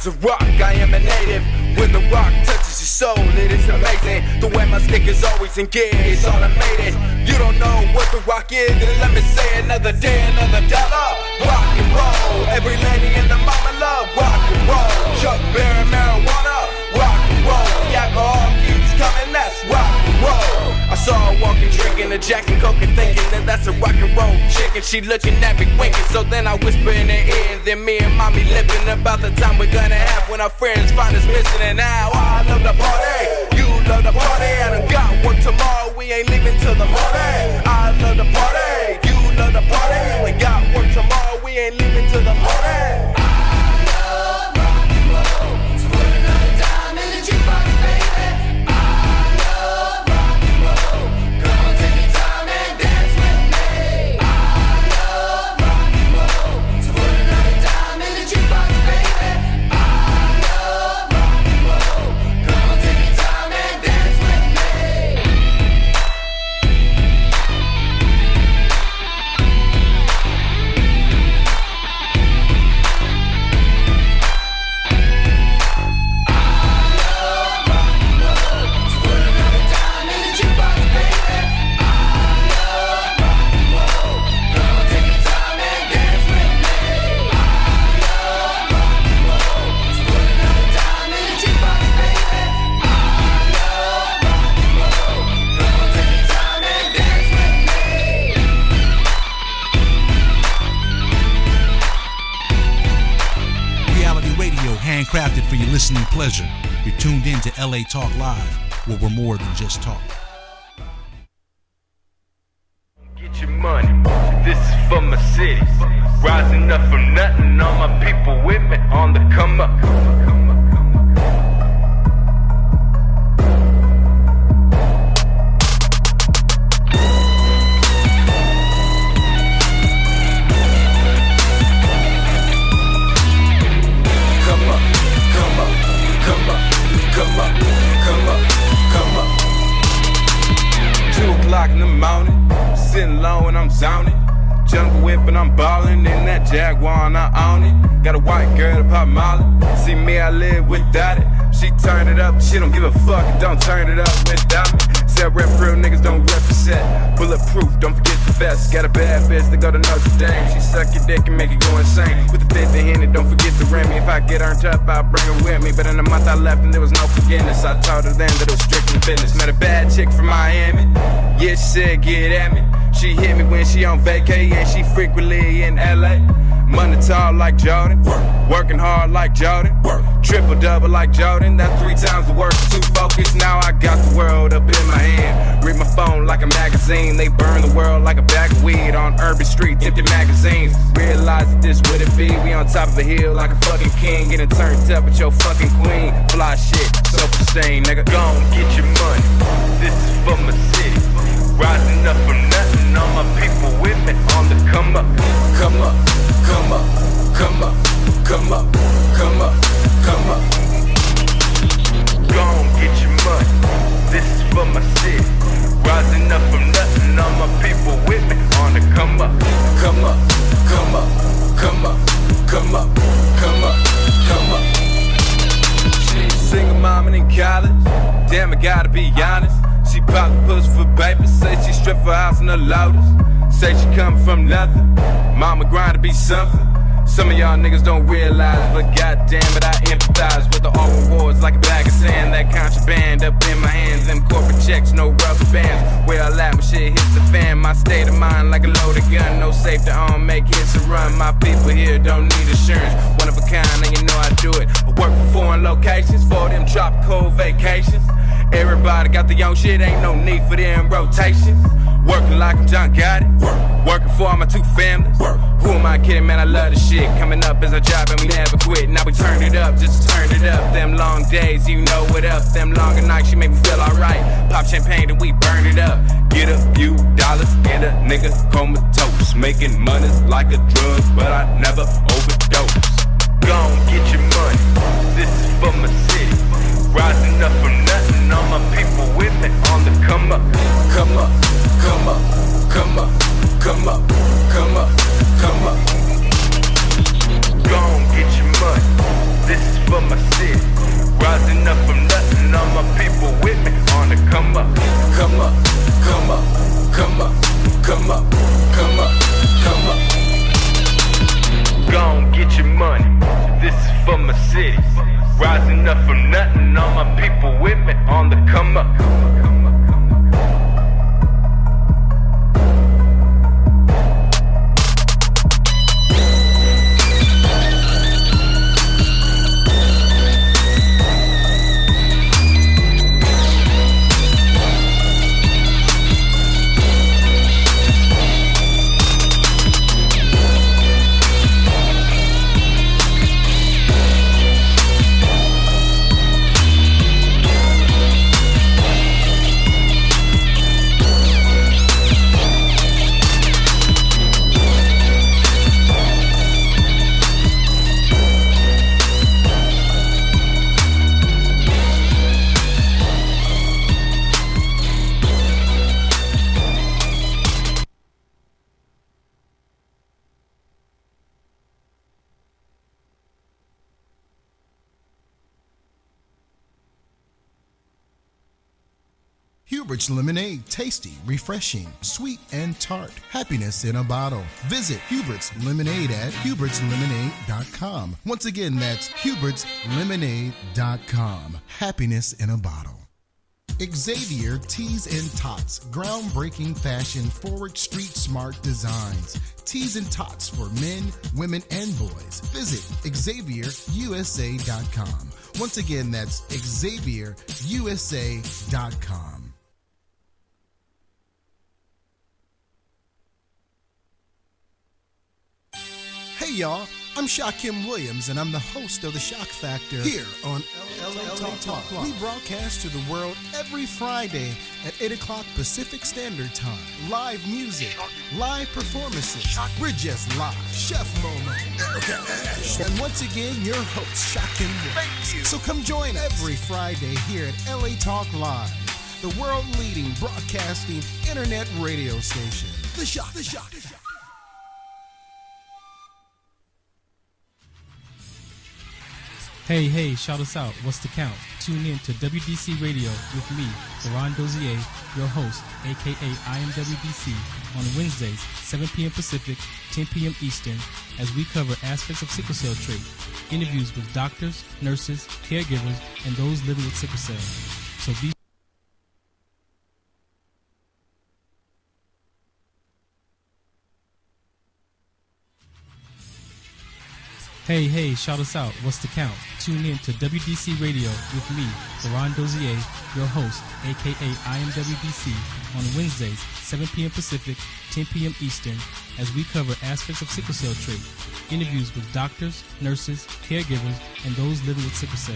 Of rock, I am a native. When the rock touches your soul, it is amazing. The way my stick is always in gear, it's automated. You don't know what the rock is, then let me say another day, another dollar. Rock and roll, every lady in the mama love rock and roll. Chuck Berry, marijuana, rock and roll. The alcohol keeps coming, that's rock and roll. I saw her walking, drinking a Jack and Coke and thinking that that's a rock and roll chick, and she looking at me winking. So then I whisper in her ear, then me and mommy lipping about the time we're gonna have when our friends find us missing. And now I love the party, you love the party. I done got work tomorrow, we ain't leaving till the morning. I love the party, you love the party. You ain't got work tomorrow, we ain't leaving till the morning. Handcrafted for your listening pleasure. You're tuned in to LA Talk Live, where we're more than just talk. Get your money, this is for my city. Rising up from nothing, all my people with me on the come up. In the morning, sitting low and I'm zoning. Jungle whip and I'm ballin'. In that Jaguar and I own it. Got a white girl to pop molly. See me, I live without it. She turn it up, she don't give a fuck. Don't turn it up without me. Say I rep real niggas, don't represent. Bulletproof, don't forget the vest. Got a bad bitch that go to Notre Dame. She suck your dick and make it go insane. With the 50 in it, don't forget the Remy. If I get earned up, I'll bring her with me. But in a month I left and there was no forgiveness. I told her then that it was strictly business. Met a bad chick from Miami. Yeah, she said get at me. She hit me when she on vacay and she frequently in LA. Money tall like Jordan, working hard like Jordan, triple double like Jordan. That's 3 times the work, too focused. Now I got the world up in my hand. Read my phone like a magazine. They burn the world like a bag of weed on urban streets, empty magazines. Realize that this would it be. We on top of a hill like a fucking king, getting turned up with your fucking queen. Fly shit, self-esteem, nigga. Go on, get your money. This is for my city. Rising up from nothing, all my people with me on the come up. Come up, come up, come up, come up, come up, come up. Go on, get your money. This is for my city. Rising up from nothing, all my people with me on the come up. Come up, come up, come up, come up, come up, come up. Single mom and in college. Damn, I gotta be honest. She pop the pussy for baby. Say she stripped for house in the Lotus. Say she come from nothing. Mama grind to be something. Some of y'all niggas don't realize, but goddamn it, I empathize with the all rewards like a bag of sand. That contraband up in my hands, them corporate checks, no rubber bands. Where I laugh when shit hits the fan, my state of mind like a loaded gun. No safety on, make hits and run. My people here don't need assurance. One of a kind, and you know I do it. I work for foreign locations, for them tropical vacations. Everybody got the young shit, ain't no need for them rotations. Working like I'm John Gotti, working for all my two families. Who am I kidding, man? I love the shit. Coming up is our job and we never quit. Now we turned it up, just turn it up. Them long days, you know what up. Them longer nights, you make me feel alright. Pop champagne and we burn it up. Get a few dollars and a nigga comatose. Making money like a drug, but I never overdose. Gon' get your money, this is for my city. Rising up from nothing, all my people with me on the come up. Come up, come up, come up, come up, come up, come up. Gon' get your money, this is for my city. Rising up from nothing, all my people with me on the come up. Come up, come up, come up, come up, come up, come up. Gon' get your money, this is for my city. Rising up from nothing, all my people with me on the come up. Hubert's Lemonade, tasty, refreshing, sweet, and tart. Happiness in a bottle. Visit Hubert's Lemonade at hubertslemonade.com. Once again, that's hubertslemonade.com. Happiness in a bottle. Xavier Tees and Tots, groundbreaking fashion, forward street smart designs. Tees and Tots for men, women, and boys. Visit XavierUSA.com. Once again, that's XavierUSA.com. Hey y'all, I'm Shaquem Williams and I'm the host of The Shock Factor here on LA Talk. We broadcast to the world every Friday at 8 o'clock Pacific Standard Time. Live music, live performances. We're just live. Chef Momo, Erica Ash, and once again your host Shaquem Williams. So come join every Friday here at LA Talk Live, the world leading broadcasting internet radio station. The Shock. Hey, shout us out. What's the count? Tune in to WDC Radio with me, Ferran Dozier, your host, aka I Am WDC, on Wednesdays, 7 p.m. Pacific, 10 p.m. Eastern, as we cover aspects of sickle cell trait, interviews with doctors, nurses, caregivers, and those living with sickle cell. So be Hey, shout us out. What's the count? Tune in to WDC Radio with me, Ferran Dozier, your host, aka I Am WDC, on Wednesdays, 7 p.m. Pacific, 10 p.m. Eastern, as we cover aspects of sickle cell trait, interviews with doctors, nurses, caregivers, and those living with sickle cell.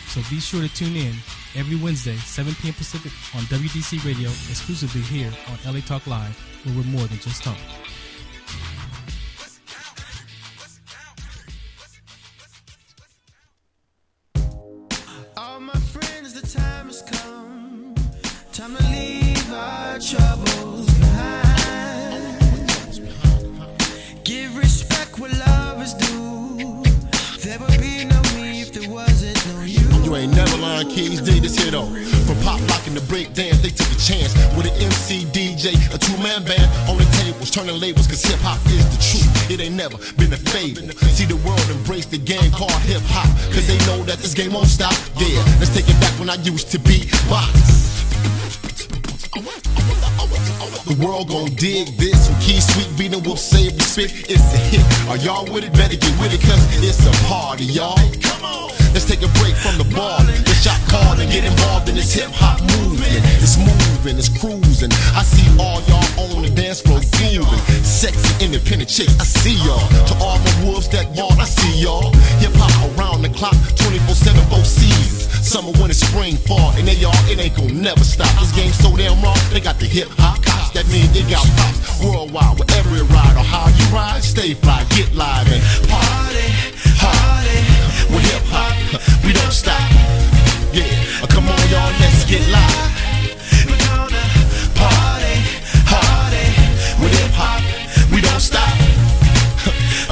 So be sure to tune in every Wednesday, 7 p.m. Pacific, on WDC Radio, exclusively here on LA Talk Live, where we're more than just talk. Time to leave our troubles behind. Give respect where love is due. There would be no me if there wasn't no you. You ain't never lying, keys, dig this here though. From pop locking to break dance, they took a chance with an MC, DJ, a two-man band on the tables, turning labels, cause hip-hop is the truth. It ain't never been a fable. See the world embrace the game called hip-hop, cause they know that this game won't stop. Yeah, let's take it back when I used to be box. The world gon' dig this. When Key Sweet beatin' will save the spit. It's a hit. Are y'all with it? Better get with it, cause it's a party, y'all. Come on. Let's take a break from the ball. Let's shot call and get involved in this hip-hop movement. It's moving, it's cruising. I see all y'all on the dance floor grooving. Sexy, independent chicks, I see y'all. To all my wolves that ball, I see y'all. Hip-hop around the clock, 24/7, both seasons. Summer, winter, spring, fall, and they all, it ain't gon' never stop. This game's so damn raw, they got the hip-hop cops. That means they got props worldwide. Wherever it ride or how you ride, stay fly, get live and party hard. With hip-hop, we don't stop. Yeah, come on y'all, let's get live. We're gonna party hard. With hip-hop, we don't stop.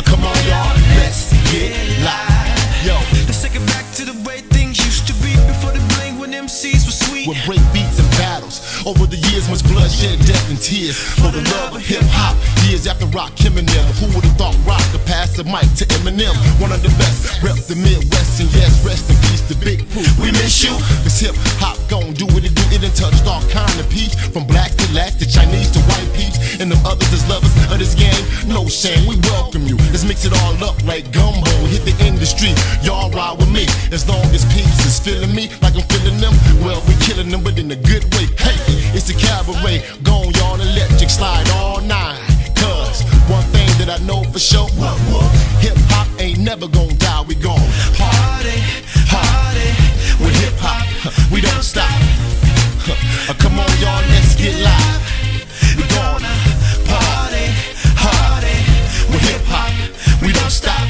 Come on y'all, let's get live. Yo, let's take it back to the way things used to be before the bling when MCs were sweet. With break beats and battles. Over the years, much bloodshed, death, and tears. For the love of hip-hop, years after rock, Eminem. Who would've thought rock could pass the mic to Eminem? One of the best, rep the Midwest, and yes, rest in peace to Big Pooh. We miss you, cause hip-hop gon' do what it do. It done touched all kind of peeps, from blacks to blacks to Chinese to white peeps. And them others is lovers of this game, no shame, we welcome you. Let's mix it all up like gumbo, hit the industry. Y'all ride with me, as long as peeps is feeling me like I'm feeling them. Well, we killing them, but in a good way. Hey, it's the cabaret, gone y'all electric slide all night. Cause one thing that I know for sure, hip-hop ain't never gon' die, we gon' party hard. With hip-hop, we don't stop. Come on y'all, let's get live. We gonna party hard. With hip-hop, we don't stop.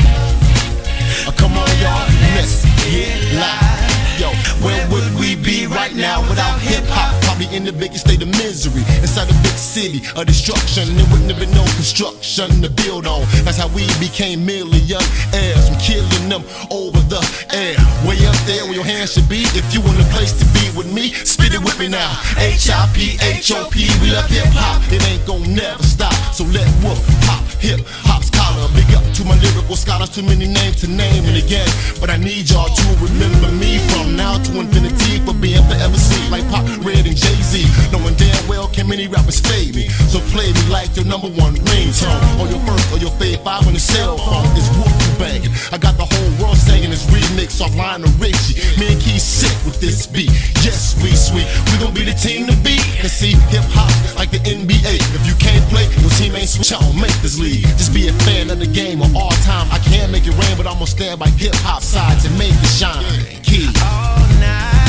Come on y'all, let's get live. Yo, where would we be right now without hip-hop? Probably in the biggest state of misery, inside a big city of destruction. There wouldn't have been no construction to build on. That's how we became millionaires, from killing them over the air. Way up there where your hands should be. If you want a place to be with me, spit it with me now. H-I-P-H-O-P, we love hip-hop. It ain't gon' never stop, so let whoop pop. Hip-hop's collar, big up to my lyrical scholars. Too many names to name and again, but I need y'all to remember me from now to infinity, for being forever seen like Pop, Red, and Jay-Z. Knowing damn well can many rappers fade me, so play me like your number one ringtone, or your first or your fave 5 on the cell phone. It's whoop banging. I got the whole world singing this remix off Lionel Richie. Me and Key sick with this beat. Yes, we sweet. We gon' be the team to beat. And see, hip-hop like the NBA. If you can't play, your team ain't switch. I don't make this league. Just be a fan of the game of all time. I can't make it rain, but I'm gonna stand by hip-hop sides and make it shine. Key. All night.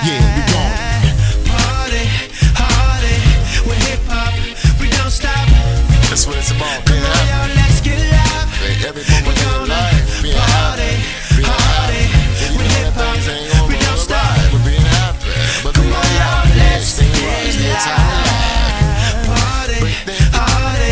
Yeah, we gon' party hard. With hip-hop, we don't stop. That's what it's about. Come on, y'all, let's get live. Every moment in your life, being happy, being happy. With hip-hop, we don't stop. But being happy, but being happy. Let's get live. Party hard.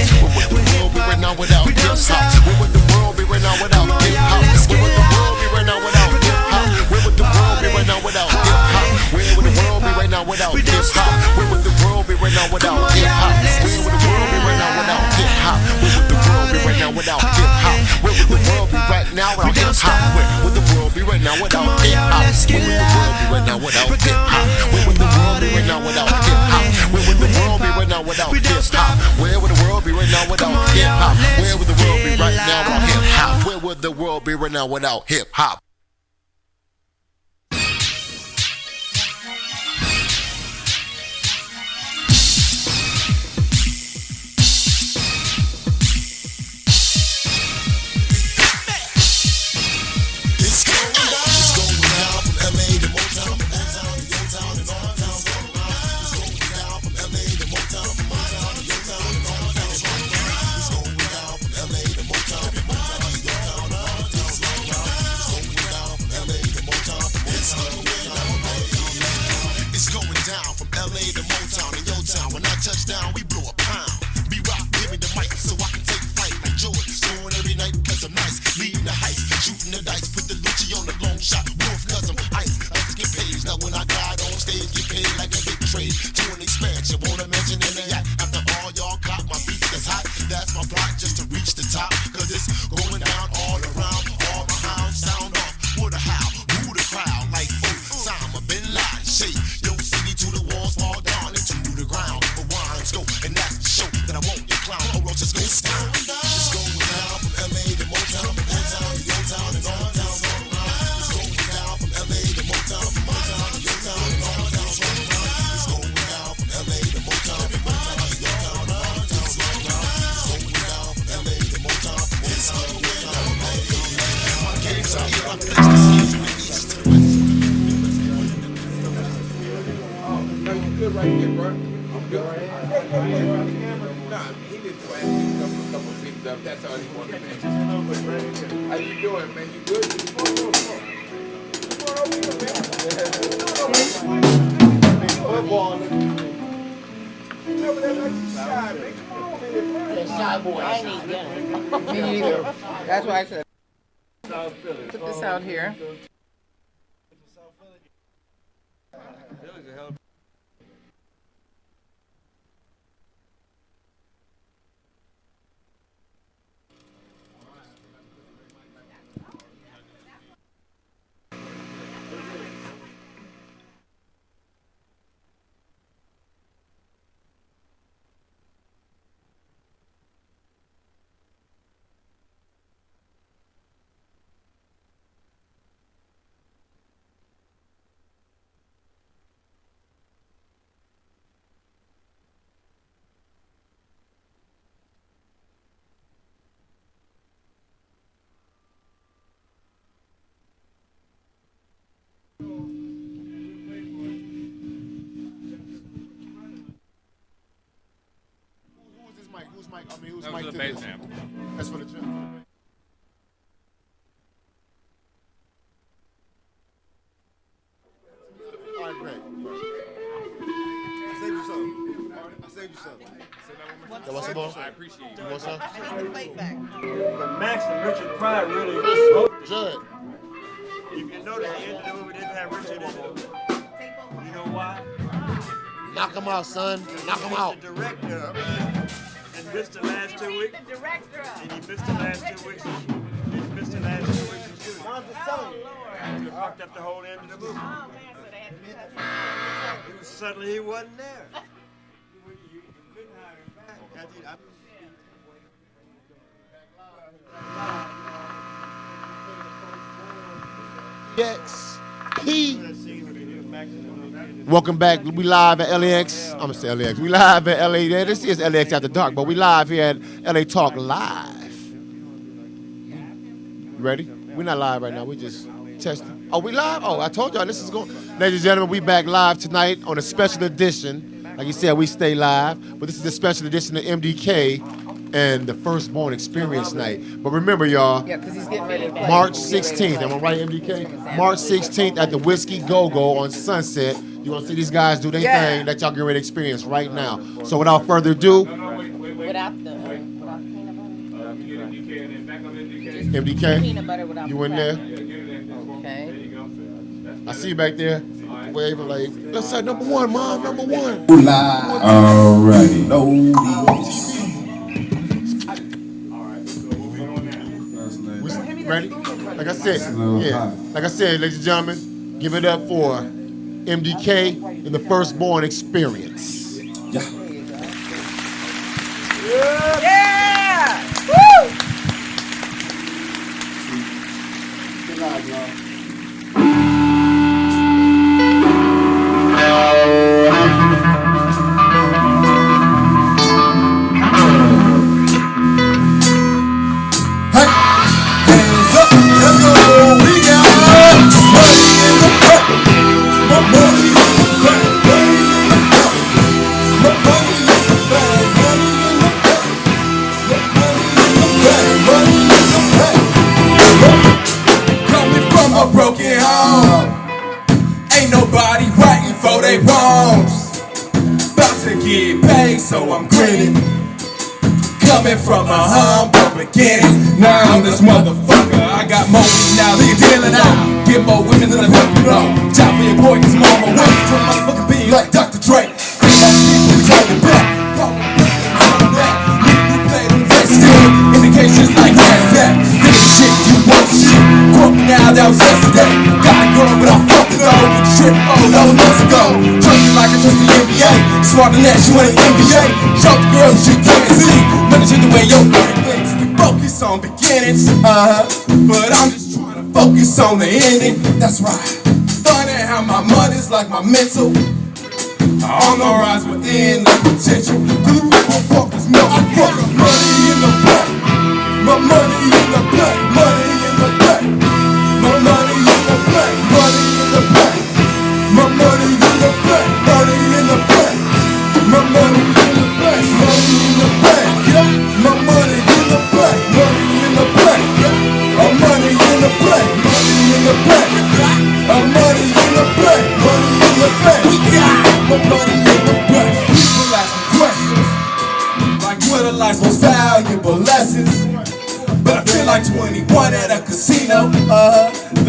With hip-hop, we don't stop. Where would the world be right now without hip-hop? Where would the world be right now without hip-hop? Where would the world be right now without hip-hop? Where would the world be right now without hip-hop? Where would the world be right now without hip-hop? Where would the world be right now without hip-hop? Where would the world be right now without hip-hop? Where would the world be right now without hip-hop? Where would the world be right now without hip-hop? Where would the world be right now without hip-hop? Where would the world be right now without hip-hop? Where would the world be right now without hip-hop? Where would the world be right now without hip-hop? Where would the world be right now without hip-hop? Where would the world be right now without hip-hop? Touchdown, we blow a pound. B-Rock, give me the mic so I can take flight like Jordan. Scoring every night cause I'm nice. Leading the heights, shooting the dice. Put the Lucci on the long shot. Wolf cause I'm ice. No, you good right there, bro. I'm good. Nah, he just asked me a couple things up. That's all he wanted to mention. How you doing, man? You good? Come on over here, man. You know that like you shy, man. Come on over here, bro. Shy boy. I ain't eating dinner. Me either. That's why I said. Put this out here. Whose mic? I mean, whose mic to this? That's for the gym. All right, great. I saved you some. I saved you some. What's the boss? I appreciate You want some? But Max and Richard Pryor really wrote Judd. If you notice, the end of the movie didn't have Richard in it. You know why? Knock him out, son. Knock him out. The director and missed the last 2 weeks. The director. And he missed the last 2 weeks. He missed the last 2 weeks of shooting. He fucked up the whole end of the movie. Oh, man, so they had to cut some. Suddenly he wasn't there. XP. Welcome back. We live at LAX. I'm gonna say LAX. We live at LA. This is LAX After Dark, but we live here at LA Talk Live. You ready? We're not live right now. We just testing. Oh, we live? Oh, I told y'all this is going. Ladies and gentlemen, we back live tonight on a special edition. Like you said, we stay live, but this is a special edition of MDK and the Firstborn Experience Night. But remember, y'all, Yeah, because he's getting ready to play. March 16th, am I right, MDK? March 16th at the Whiskey Go-Go on Sunset. You're going to see these guys do their thing that y'all get ready to experience right now. So without further ado, Without the peanut butter? MDK, Peanut butter without you in there? Okay. I see you back there. Waving like, let's say number one, Mom, number one. Alrighty. Ready? Like I said, like I said, ladies and gentlemen, give it up for MDK and the Firstborn Experience. Yeah! Woo! Good night, y'all. Broken home, ain't nobody writing for they wrongs. About to get paid, so I'm grinning. Coming from a humble beginning, now I'm this motherfucker. I got more weed now than you're dealing out. Get more women than I've helped you know. Job for your boy, cause I'm on my way to a motherfucking being like Dr. Dre. Think about people turn it back. You play them face still, indications like that. This shit, you want shit. Quote me now, that was yesterday. Got a girl, but I fucked it all with trip. Oh, that was months ago. Trust me like I trust the NBA. Smarter than that, you ain't NBA. Show the girls shit can't see. Manage the way your brain thinks. We focus on beginnings, but I'm just trying to focus on the ending. That's right. Funny how my money's like my mental. On the rise within the potential. Do the people focus more? I fuck money in the back. My money in the back. Money in the back.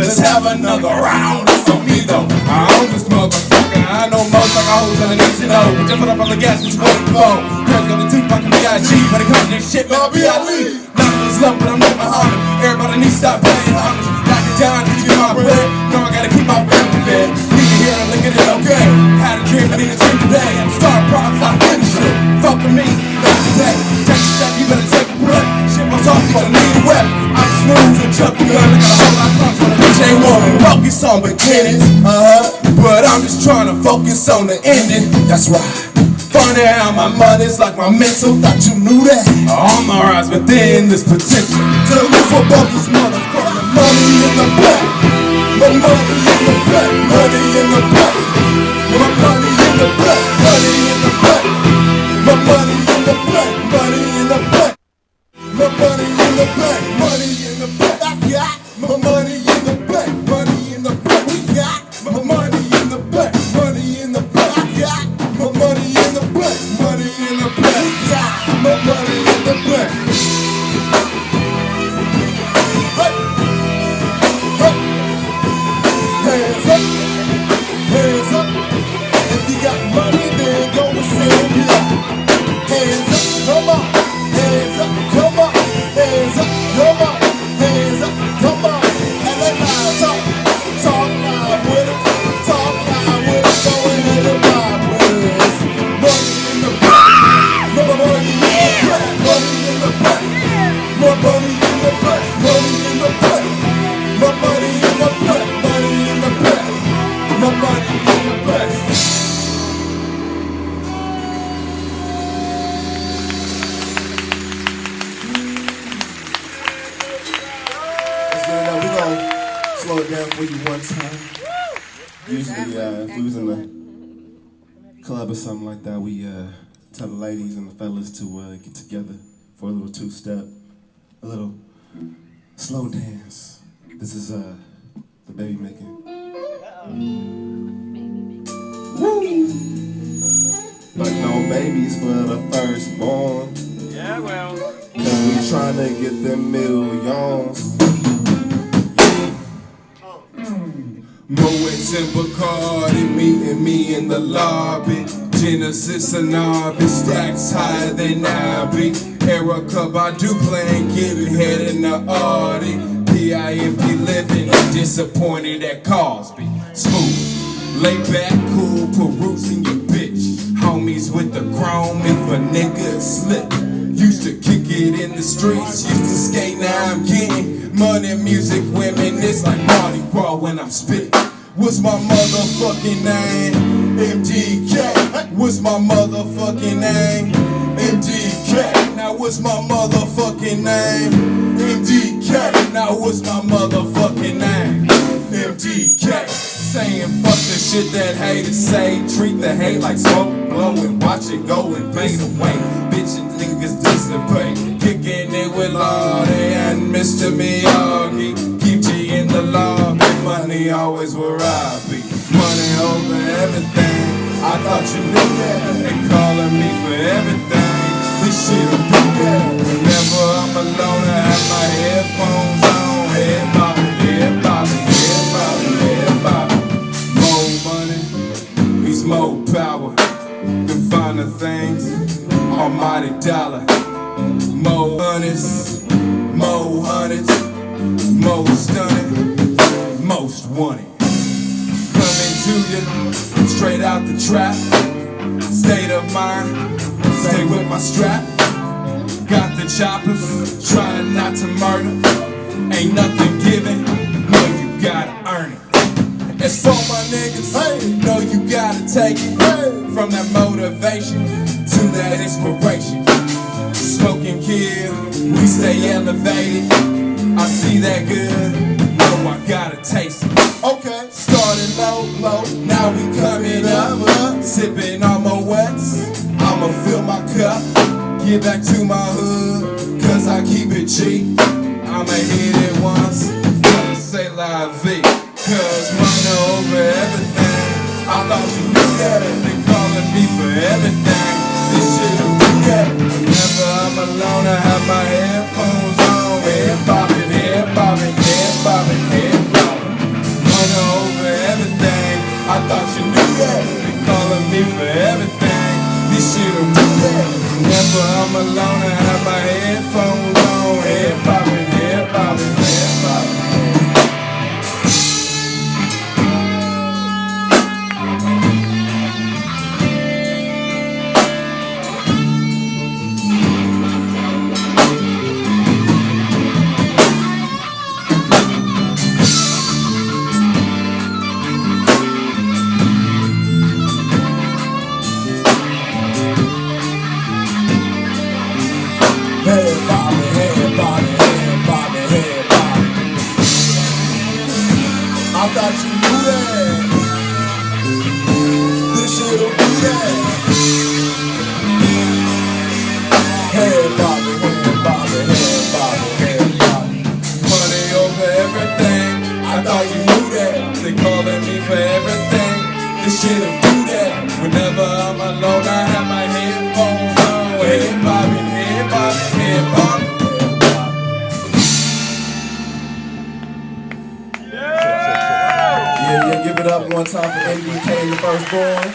Let's have another round. It's on me though. I own this motherfucker. I know most like hoes and I need to know. But just put up on the gas, what you waiting for? Girls got the Tupac and B.I.G. When it comes to this shit, man, I'll be out lead. Not in this love, but I'm not Muhammad. Everybody needs to stop playing homage. Knock it down, need to get my bread. No, I gotta keep my family fed. Need to hear and look at it, okay. Had a dream, I need a dream today. I'm starting problems, I finish it. Fuck with me, not today. Take a step, you better take a breath. Shit, my talk, you gonna need a weapon. I'm smooth and jump the gun. I got a whole lot of problems, but a bitch ain't one. Focus on beginnings, but I'm just trying to focus on the ending. That's right. Funny how my money's like my mental. Thought you knew that. All my rise within this potential to live above this motherfucker. Money in the back, my money in the back, money in the back, my money in the back, money in the back, my money in the back, money in the back, my money in the back, money in the back. I got my money in the back, money in the back. We got my money in the back, money in the back. I got my money in the back, money in the back. We got my money in the back. Hey, hey, hands up, hands up. If you got money, then go and send it up. Hands up, come on, hands up, come on, hands up, come on, hands up, come on. And let my talk loud with it, talk loud with it, go ahead and ride with us. Money in the back, more money in the back, money in the back, more money in the back, money in the back, more money in the back, money in the back, more money in the back. We're gonna slow it down for you one time. Usually, if we was in the club or something like that, we tell the ladies and the fellas to get together for a little two-step, a little slow dance. This is the baby making. Woo! But no babies for the firstborn. Yeah, well. Cause we trying to get them millions. Moet and Bacardi meeting me in the lobby. Genesis and Narby, stacks higher than I be. Erica Badu playing, getting head in the Audi. PIMP living, disappointed at Cosby. Smooth, lay back, cool, perusing your bitch. Homies with the chrome, if a nigga slip. Used to kick it in the streets, used to skate, now I'm getting money, music, women. It's like Mardi Gras when I'm spitting. What's my motherfucking name? MDK. What's my motherfucking name? MDK. Now what's my motherfucking name? MDK. Now what's my motherfucking name? MDK. Saying fuck the shit that haters say. Treat the hate like smoke, blow and watch it go and fade away. Bitch and niggas dissipate. Kicking it with Lordy and Mr. Miyagi. Keep G in the lobby. Money always where I be. Money over everything. I thought you knew that. They calling me for everything. This shit'll do that. Whenever I'm alone, I have my headphones on. Head bobbing, head bobbing, head bobbing, head bobbing. More money means more power. Than finer things. Almighty dollar. More hundreds, more hundreds, more stunning, most wanted. Coming to you, straight out the trap. State of mind, stay with my strap. Got the choppers, trying not to murder. Ain't nothing given, no you gotta earn it. As for my niggas, hey, know you gotta take it. Hey. From that motivation to that inspiration. Smoking kill, we stay elevated. I see that good, know I gotta taste it. Okay, started low, low, now we coming up. Sipping on my wets, I'ma fill my cup. Get back to my hood, cause I keep it cheap. I'ma hit it once, gotta say la vie. Cause money over everything. I thought you knew that. They calling me for everything. This shit'll do that. Whenever I'm alone, I have my headphones on. Head bobbing, head bobbing, head bobbing, head bobbing. I thought you knew that. They calling me for everything. This shit don't do that. Whenever I'm alone, I have my headphones on. Head poppin', head poppin', head poppin'. Head bobbing, head bobbing, head bobbing, head bobbing. I thought you knew that. This shit'll do that. Head bobbing, head bobbing, head bobbing, head bobbing. Money over everything. I thought you knew that. They calling me for everything. This shit'll do that. Whenever I'm alone, I have my headphones on. Head bobbing, head bobbing, head bobbing. Yeah, give it up one time for MDK and the firstborn.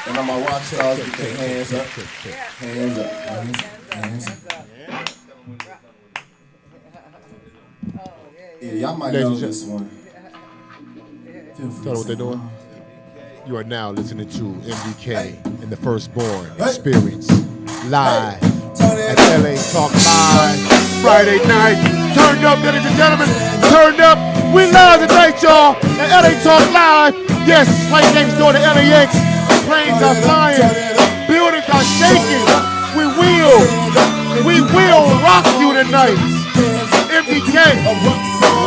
And on my rock stars, get their hands up. Hands up, hands up, hands up. Yeah, y'all might know this one. Tell them what they're doing. You are now listening to MDK and the Firstborn Experience live at LA Talk Live Friday night. Turned up, ladies and gentlemen. Turned up. We live tonight, y'all, at LA Talk Live. Yes, right next door to LAX. Planes are flying. Buildings are shaking. We will rock you tonight. MDK,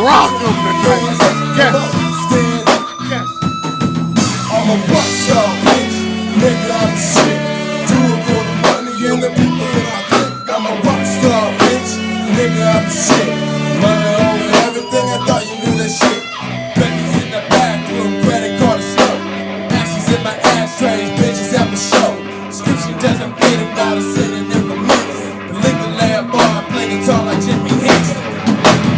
rock them tonight. Yes. Yes. I'm a rockstar, bitch. Nigga, I'm the shit. Do it for the money and the people in my clique. I'm a rockstar, bitch. Nigga, I'm the shit. Money over everything, I thought you knew that shit. Becky's in the bathroom, credit card is slow. Ashes in my ashtrays, bitches at my show. Scripture doesn't pay the dollar, sitting in for minutes. The liquor lab bar, I play guitar like Jimi Hendrix.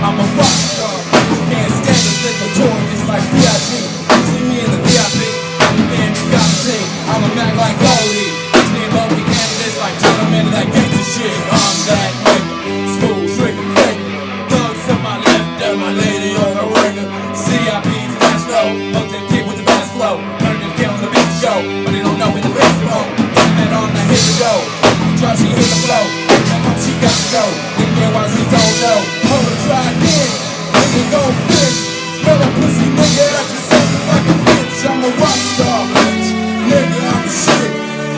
I'm a rockstar, bitch. Can't stand the liquor tour, it's like B.I.G. See me in the VIP. I'm a Mac like Goldie. Bitch me above me candidates like gentlemen of that gangsta shit. I'm that nigga, smooth trigger nigga. Thugs to my left and my lady on the ringer. CIP flash low, hooked and kick with the bass flow. Heard them killing the beat show, but they don't know in the bass flow. And on the hit the go, drop she hit the flow. That home she got to go. Didn't get why she don't know. Hold her try again, nigga go fish. Smell a pussy nigga that you say like a bitch. I'm a rockstar, bitch. Nigga, I'm the shit.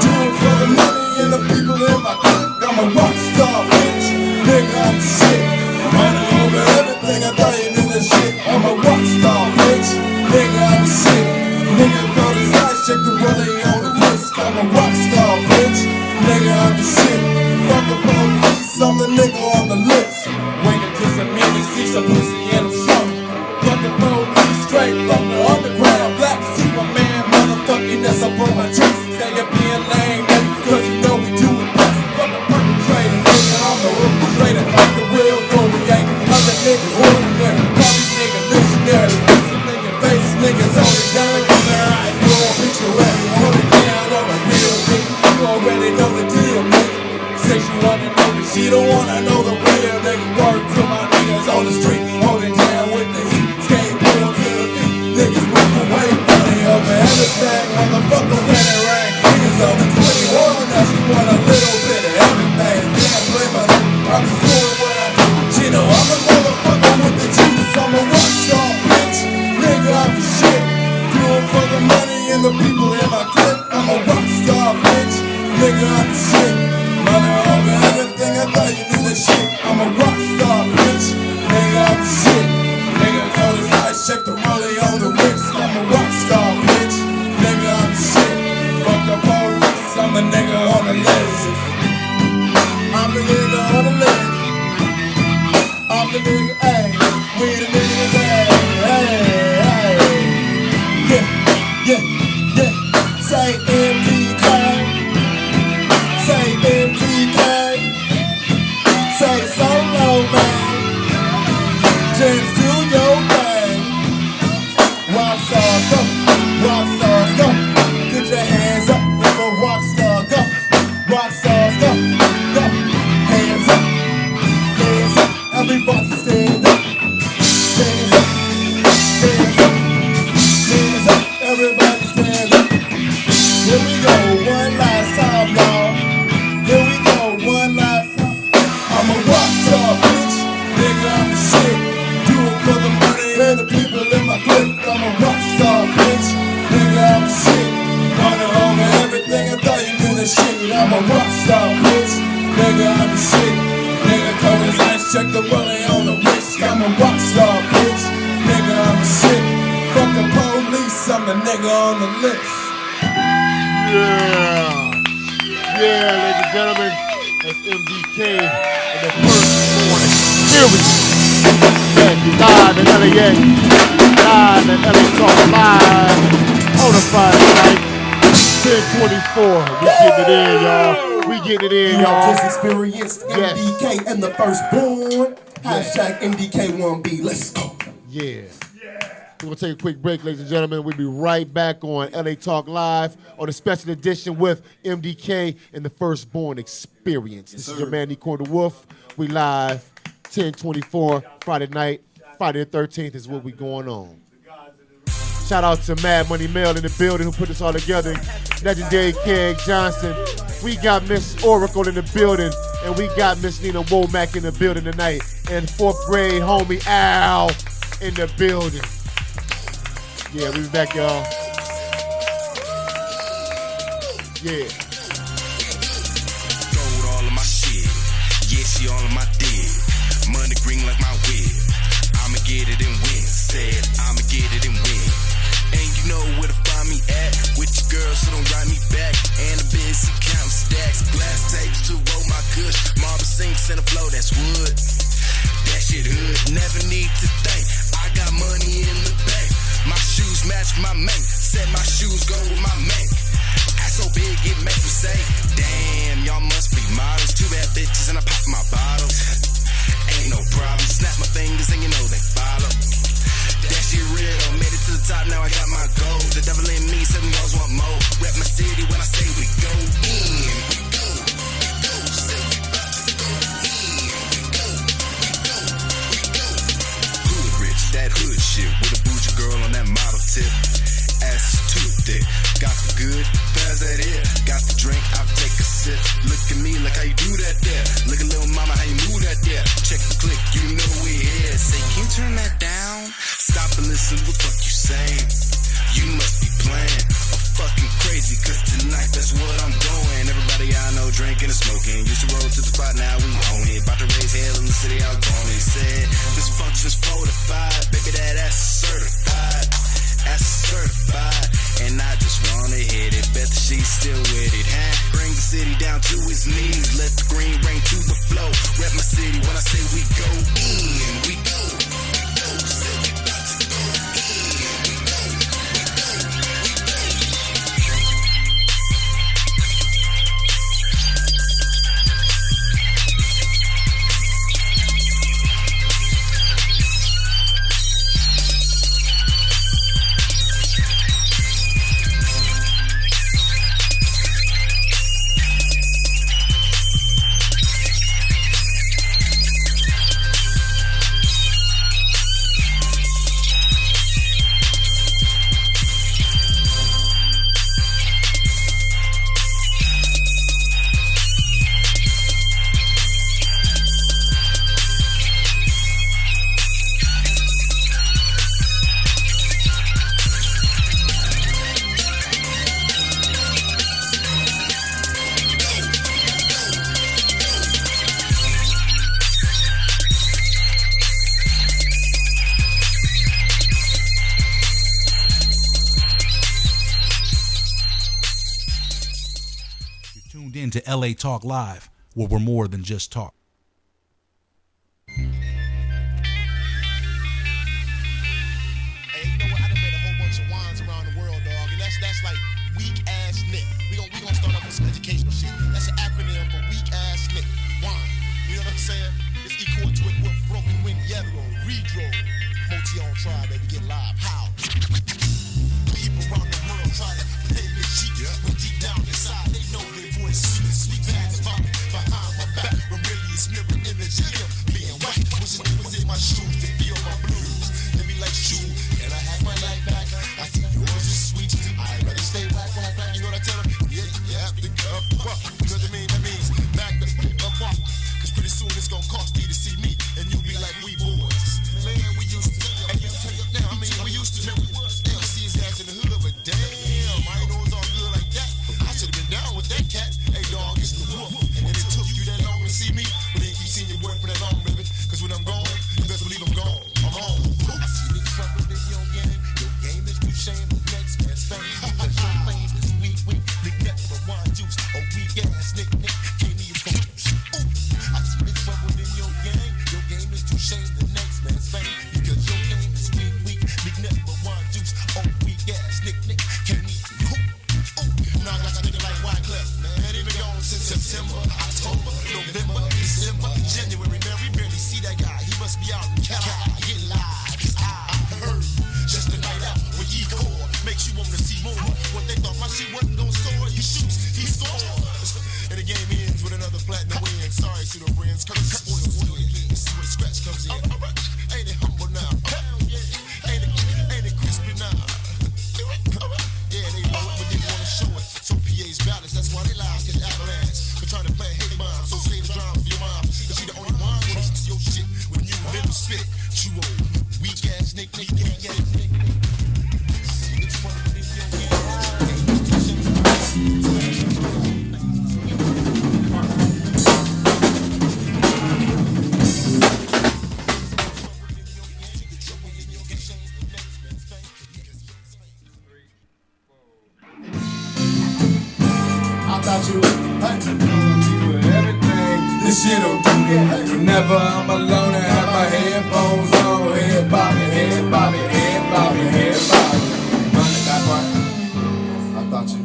Do it for the money and the people in my clique. I'm a rockstar, bitch. Nigga, I'm the shit. Money over everything, I thought you knew that shit. I'm a rockstar, bitch. Nigga, I'm the shit. Nigga, throw this ice, check the brother on the wrist. I'm a rockstar, bitch. Nigga, I'm the shit. Fuck the police, I'm the nigga on the list. Wake up to some music, see some pussy and I'm strong. Fuck the police, straight from the underground. Black Superman, motherfucking that's up on my chest. Say you're being lame, baby, cause you know we do it best. Fuck a perpetrator, nigga, I'm the orchestrator. Like the real Noriega, other niggas ordinary. Call these niggas missionary. Listen in your face, niggas hold it down like I'm there. I ain't going picture rap. Hold it down on a real nigga. You already know the deal, nigga. Say she wanna know me, she don't wanna know the real nigga. Word to my niggas on the street, hold it down with the heat. Skateboard to the feet, niggas move away. Money over everything, motherfucker when it rain. Niggas over 21, now she want a little bit of everything. Can't blame her, I'm just doing what I do. She know I'm a motherfucker with the juice. I'm a rockstar, bitch. Nigga, I'm the shit. Do it for the money and the people in my clique. I'm a rockstar, bitch. Nigga, I'm the shit. Money over everything, I thought you knew that shit. I'm a rockstar, bitch. Nigga, I'm the shit. Nigga, call this ice, check the rollie on the wrist. I'm a rockstar, bitch. Nigga, I'm the shit. Fuck the police, I'm the nigga on the list. I'm the nigga on the list. I'm the nigga, ayy. We the niggas, ayy, ayy. Yeah. Say MDK. Say MDK. Say solo, man. Just do your thing. a rock star, bitch. Nigga, I'm a shit. Fuck the police, I'm the nigga on the list. Yeah. Yeah, ladies and gentlemen, that's MDK in the first morning. Here we go. Live in LA, live in LA Talk Live on a Friday night, 10:24. We getting it in, y'all. We getting it in, You y'all. have just experienced MDK and the firstborn. Hashtag MDK1B. Let's go. Yeah. We're going to take a quick break, ladies and gentlemen. We'll be right back on LA Talk Live on a special edition with MDK and the Firstborn Experience. This is your man, Nico the Wolf. We live 10/24 Friday night. Friday the 13th is what we going on. Shout out to Mad Money Mail in the building who put this all together. Legendary Keg Johnson. We got Miss Oracle in the building. And we got Miss Nina Womack in the building tonight. And 4th grade homie Al in the building. Yeah, we be back, y'all. Yeah. Gold all of my shit. Yeah, she all of my dick. Money green like my whip. I'ma get it and win. Said I'ma get it and win. And you know where to find me at. With your girl, so don't write me back. And I'm busy counting stacks. Glass tapes to roll my kush. Marble sinks and a flow, that's wood. That shit hood. Never need to think. I got money in the bank. My shoes match my mate. Said my shoes go with my mate. Ass so big it makes me say, damn, y'all must be models. Two bad bitches and I pop my bottles. Ain't no problem. Snap my fingers and you know they follow. That shit real. Made it to the top, now I got my gold. The devil in me, 7 girls want more. Rep my city when I say we go in. We go, we go. Say we about to go in. We go, we go, we go. Hood rich, that hood shit. With a bougie girl on that model tip. Ass is too thick. Got the good, pass that here. Got the drink, I'll take a sip. Look at me like how you do that there. Look at little mama, how you move that there. Check the click, you know we here. Say, can you turn that down? Stop and listen to what the fuck you saying. You must be playing or fucking crazy, cause tonight that's what I'm doing. Everybody I know drinking and smoking. Used to roll to the spot, now we own it. About to raise hell in the city, I'll go on it. Said, this function's fortified. Baby, that ass is certified. Ass is certified. And I just wanna hit it. Bet that she's still with it, huh? Bring the city down to its knees. Let the green rain to the flow. Rep my city when I say we go in. We go. We go. Say we about to go in. We go. We go. We go. To LA Talk Live, where we're more than just talk. Hey, you know what? I done met a whole bunch of wines around the world, dog, and that's like weak ass Nick. We gonna start off with some educational shit. That's an acronym for weak ass Nick. Wine. You know what I'm saying? It's equal to it with broken wing yellow, redro, Motion tribe, baby, get live. How? People around the world try to play the sheep, but deep down inside they know their voice sweet back and behind my back. But really must be out in Cali, getting live. I heard just the night out with E-Core makes you want to see more. What they thought my shit wasn't gonna score, he shoots, he scores. And the game ends with another platinum win. Sorry, pseudo brands, cause it's spoiled again. This is where the scratch comes in. Ain't it humble now? Ain't it crispy now? Yeah, they know it, but they wanna show it. So PA's balance, that's why they lie, cause avalanche. They're trying to play a hate bomb, so save the drama for your mom. Cause she the only one who listens to your shit when you live and spit it. You old, weak ass nigga. This shit'll do that. Whenever I'm alone and have my headphones on, head bobbing, head bobbing, head bobbing, head bobbing. Running that part. I thought you.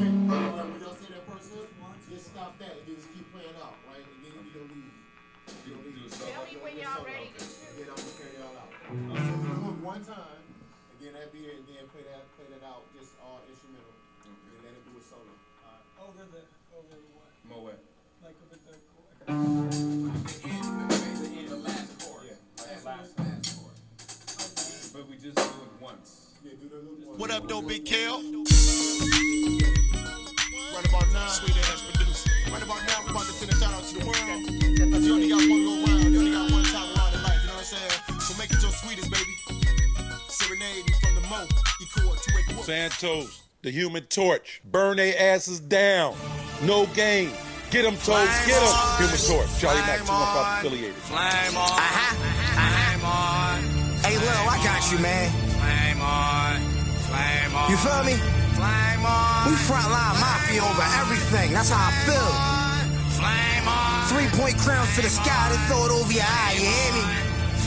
Just stop that. You just keep playing out, right? And then you don't leave. You don't leave. Tell me when y'all ready. Then I'm gonna carry y'all out. Hook one time, and then that be it, and then play that out, just all instrumental, and then let it do a solo. Over what? Moet. Like over the. The last chord. Yeah, last chord. But we just do it once. Yeah, do the little one. What up, though, Big Kel? Right about now, sweet ass producer. Right about now, we're about to send a shout out to the world. Cause you only got one little round, you only got one time around in life, you know what I'm saying? So make it your sweetest, baby. Serenade from the Mo, E-Core 281. Santos, the Human Torch. Burn they asses down. No game. Get them toes, get them. Human Torch, Charlie Mack, 215 affiliated. Flame on. Flame on. Hey, Lil, I got you, man. Flame on. Flame on. You feel me? Flame on. We frontline mafia over everything. That's how I feel. Flame on. 3-point crowns to the sky, then throw it over your eye. You hear me?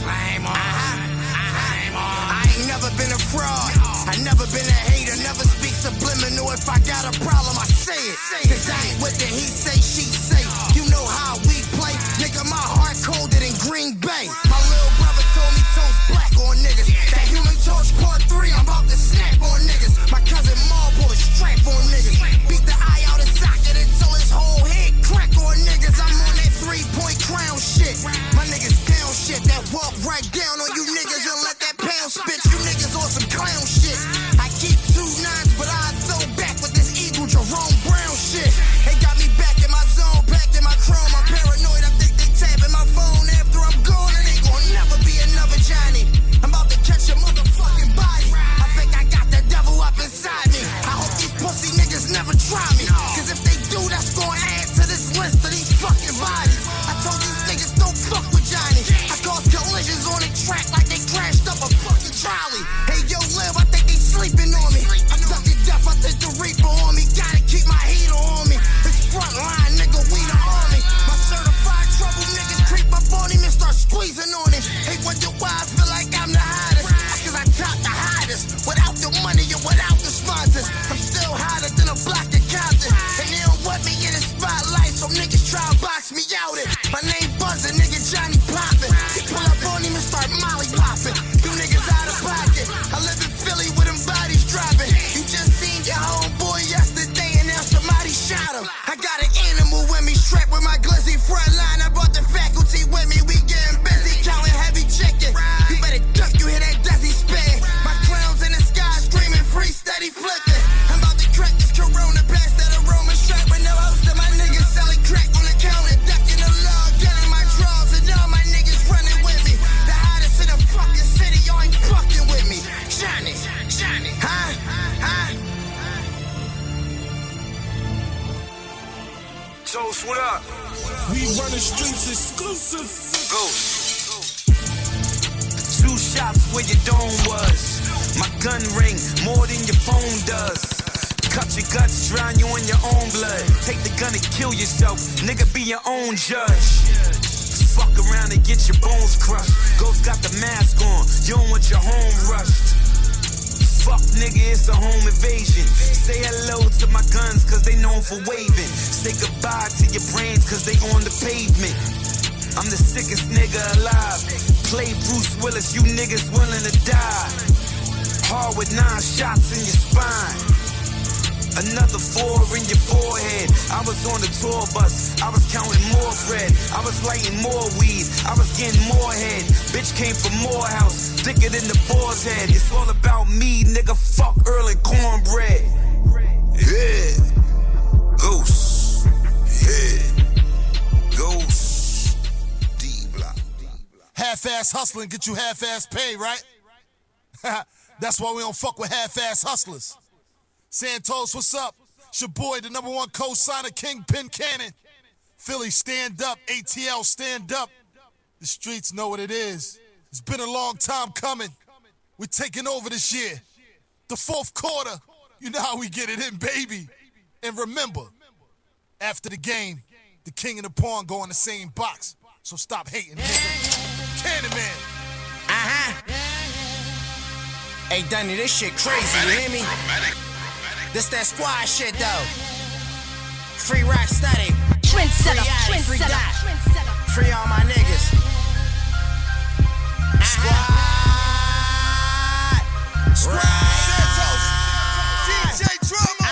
Flame on. Flame on. I ain't never been a fraud. I never been a hater. Never speak subliminal. If I got a problem, I say it. Cause I ain't with the he say, she say. You know how we play. Nigga, my heart colder than Green Bay. My little brother told me toast black on niggas. That Human Torch part 3, I'm about to snap on niggas. My cousin Maul pull a strap on niggas. Beat the eye out his socket until his whole head crack on niggas. I'm on that 3-point crown shit. My niggas down shit. That walk right down on you niggas and let that pound spit. You niggas on some clown shit. I keep 2 9s, but I throw back with this Eagle Jerome Brown shit. They got me back in my zone, packed in my chrome. I'm paranoid, I think they tapping my phone after I'm gone. And ain't gonna never be another Johnny. I'm about to catch a motherfucking body. I think I got the devil up inside me. I hope these pussy niggas never try me. Cause if they do, that's gonna add to this list of these fucking bodies. I told these niggas don't fuck with Johnny. I caused collisions on the track like they crashed up a fucking trolley. Hey yo, Liv, I think they sleeping on me. I'm ducking death, I think the Reaper on me. Gotta keep my heater on me. It's front line, nigga, we the army. My certified trouble niggas creep up on him and start squeezing on him. Hey, wonder why I feel like I'm the hottest. Cause I top the hottest. Without the money and without the sponsors. I'm still hotter than a block of Compton. And they don't want me in the spotlight, so niggas try to box me out it. My name buzzing, nigga Johnny poppin'. He pull up on him and start molly popping. You niggas out of pocket. I live in Philly with them bodies dropping. You just seen your homeboy yesterday and now somebody shot him. I got an animal with me, strapped with my glizzy front line. I brought the faculty with me, we getting busy, counting heavy chicken. You better duck, you hear that Desi spin. My clowns in the sky screaming free, steady flicking. I'm about to crack this Corona, pass that aroma straight with no host of my niggas selling crack on the counter, ducking the log, getting my draws, and all my niggas running with me. The hottest in the fucking city, y'all ain't fucking with me. Johnny, huh? Toast, what up? We run the streets exclusive. Ghost. 2 shots where your dome was. My gun ring more than your phone does. Cut your guts, drown you in your own blood. Take the gun and kill yourself. Nigga, be your own judge. Fuck around and get your bones crushed. Ghost got the mask on. You don't want your home rushed. Fuck nigga, it's a home invasion. Say hello to my guns cause they known for waving. Say goodbye to your brains cause they on the pavement. I'm the sickest nigga alive. play Bruce Willis, you niggas willing to die. Hard with 9 shots in your spine. Another 4 in your forehead. I was on the tour bus, I was counting more bread. I was lighting more weed, I was getting more head. Bitch came from Morehouse, thicker than the boar's head. It's all about me, nigga, fuck Earl and cornbread. Yeah, ghosts, yeah, ghosts. D-block. Half-ass hustling get you half-ass pay, right? That's why we don't fuck with half-ass hustlers. Santos, what's up? It's your boy, the #1 co-signer, Kingpin Cannon. Philly, stand up. ATL, stand up. The streets know what it is. It's been a long time coming. We're taking over this year. The 4th quarter, you know how we get it in, baby. And remember, after the game, the king and the pawn go in the same box. So stop hating, nigga. Cannon Man. Hey, Dunny, this shit crazy, you hear me? This that squad shit, though. Free rock steady. Trendsetter, Free trendsetter, dot. trendsetter. Free all my niggas. Squad. Santos. DJ Drama.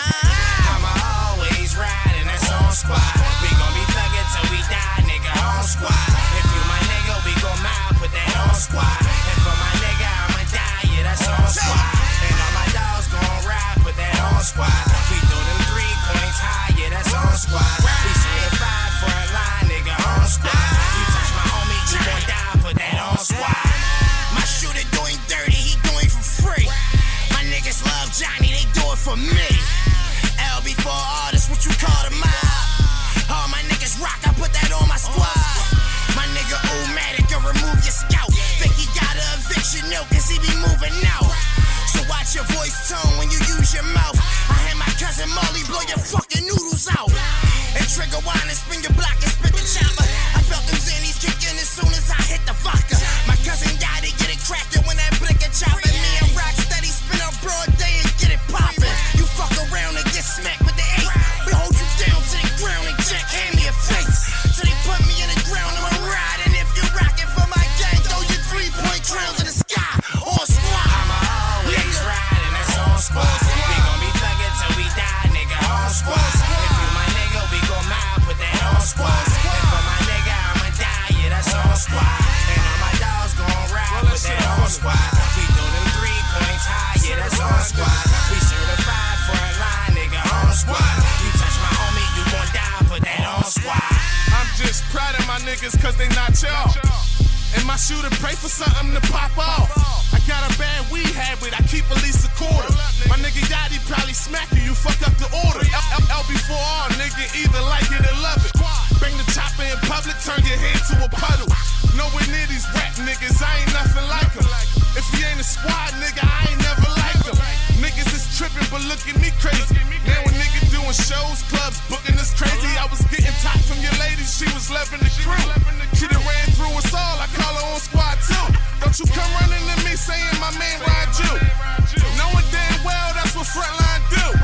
I'ma always ride, and that's on squad. We gon' be thuggin' till we die, nigga, on squad. If you my nigga, we gon' mile, put that on squad. And for my nigga, I'ma die, yeah, that's on squad. And all my dogs gon' ride, put that on squad. We throw them 3 points high, yeah, that's on squad. We certified front line, nigga, on squad. You touch my homie, you gon' die, put that on squad. My shooter doing dirty, he doing for free. My niggas love Johnny, they do it for me. L before artists, what you call the mob? All my niggas rock, I put that on my squad. My nigga Omatic, remove your scout. Think he got an eviction note, cause he be moving out. So watch your voice tone when you use your mouth. I had my cousin Molly blow your fucking noodles out. And trigger wine and spin your block and spit the chopper. I felt them zannies kick in as soon as I hit the vodka. My cousin got it, get it crackin' when that blinker choppin'. Me and Rock steady spin up broad day and get it poppin'. You fuck around and get smacked with the 8. We hold you down to the ground and jack hand me a face. So they put me in the ground, I'ma ride. And if you're rockin' for my gang, throw your 3-point crowns in the sky. On squad. I'ma always ride, and that's on squad. We gon' be thuggin' till we die, nigga, on squad. If you my nigga, we gon' mile, put that on squad. And for my nigga, I'ma die, yeah, that's on squad. And all my dogs gon' ride, put that on squad. We throw them 3 points high, yeah, that's on squad. We certified front line, nigga, on squad. You touch my homie, you gon' die, put that on squad. I'm just proud of my niggas cause they not y'all. And my shooter pray for something to pop off. I got a bad weed habit, I keep at least a quarter. My nigga Yachty probably smack you, you fuck up the order. L before all, nigga, either like it or love it. Bring the chopper in public, turn your head to a puddle. Nowhere near these rap niggas, I ain't nothing like them. If he ain't a squad nigga, I ain't never liked him. Niggas is tripping, but look at me crazy. Now a nigga doing shows, clubs, booking us crazy. I was getting top from your lady, she was loving the crew. She done ran through us all, I call her on squad too. Don't you come running to me saying my man ride you. Knowing damn well that's what Frontline do.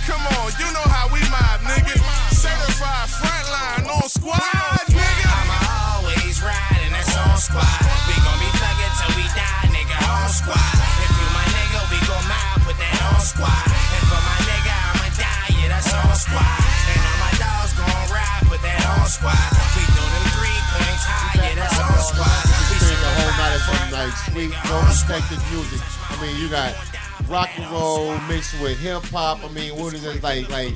Come on, you know how we mob, nigga. Certified Frontline on squad, nigga. I'ma always ride, and that's on squad. We gon' be thuggin' till we die, nigga, on squad. If you my nigga, we gon' mile, put that on squad. And for my nigga, I'ma die, yeah, that's on squad. And all my dogs gon' ride, put that on squad. We throw them 3 points high, yeah, that's on squad. We A whole lot of some like sweet, no-respected music. I mean, you got rock and roll mixed with hip hop. I mean, what is it like? I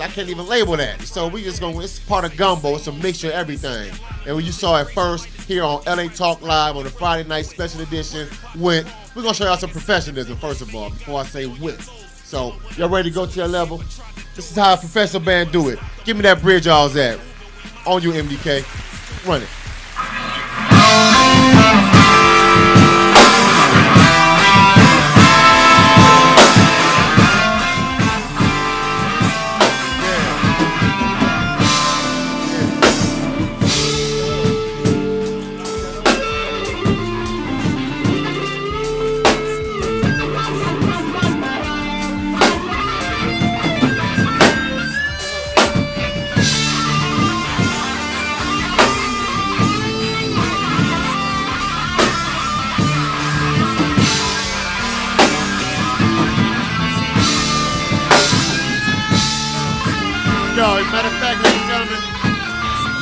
can't even label that. So we just gonna. It's part of gumbo. It's a mixture of everything. And when you saw it first here on LA Talk Live on the Friday night special edition, we're gonna show y'all some professionalism first of all before I say with. So y'all ready to go to that level? This is how a professional band do it. Give me that bridge y'all's at. On you, MDK. Run it.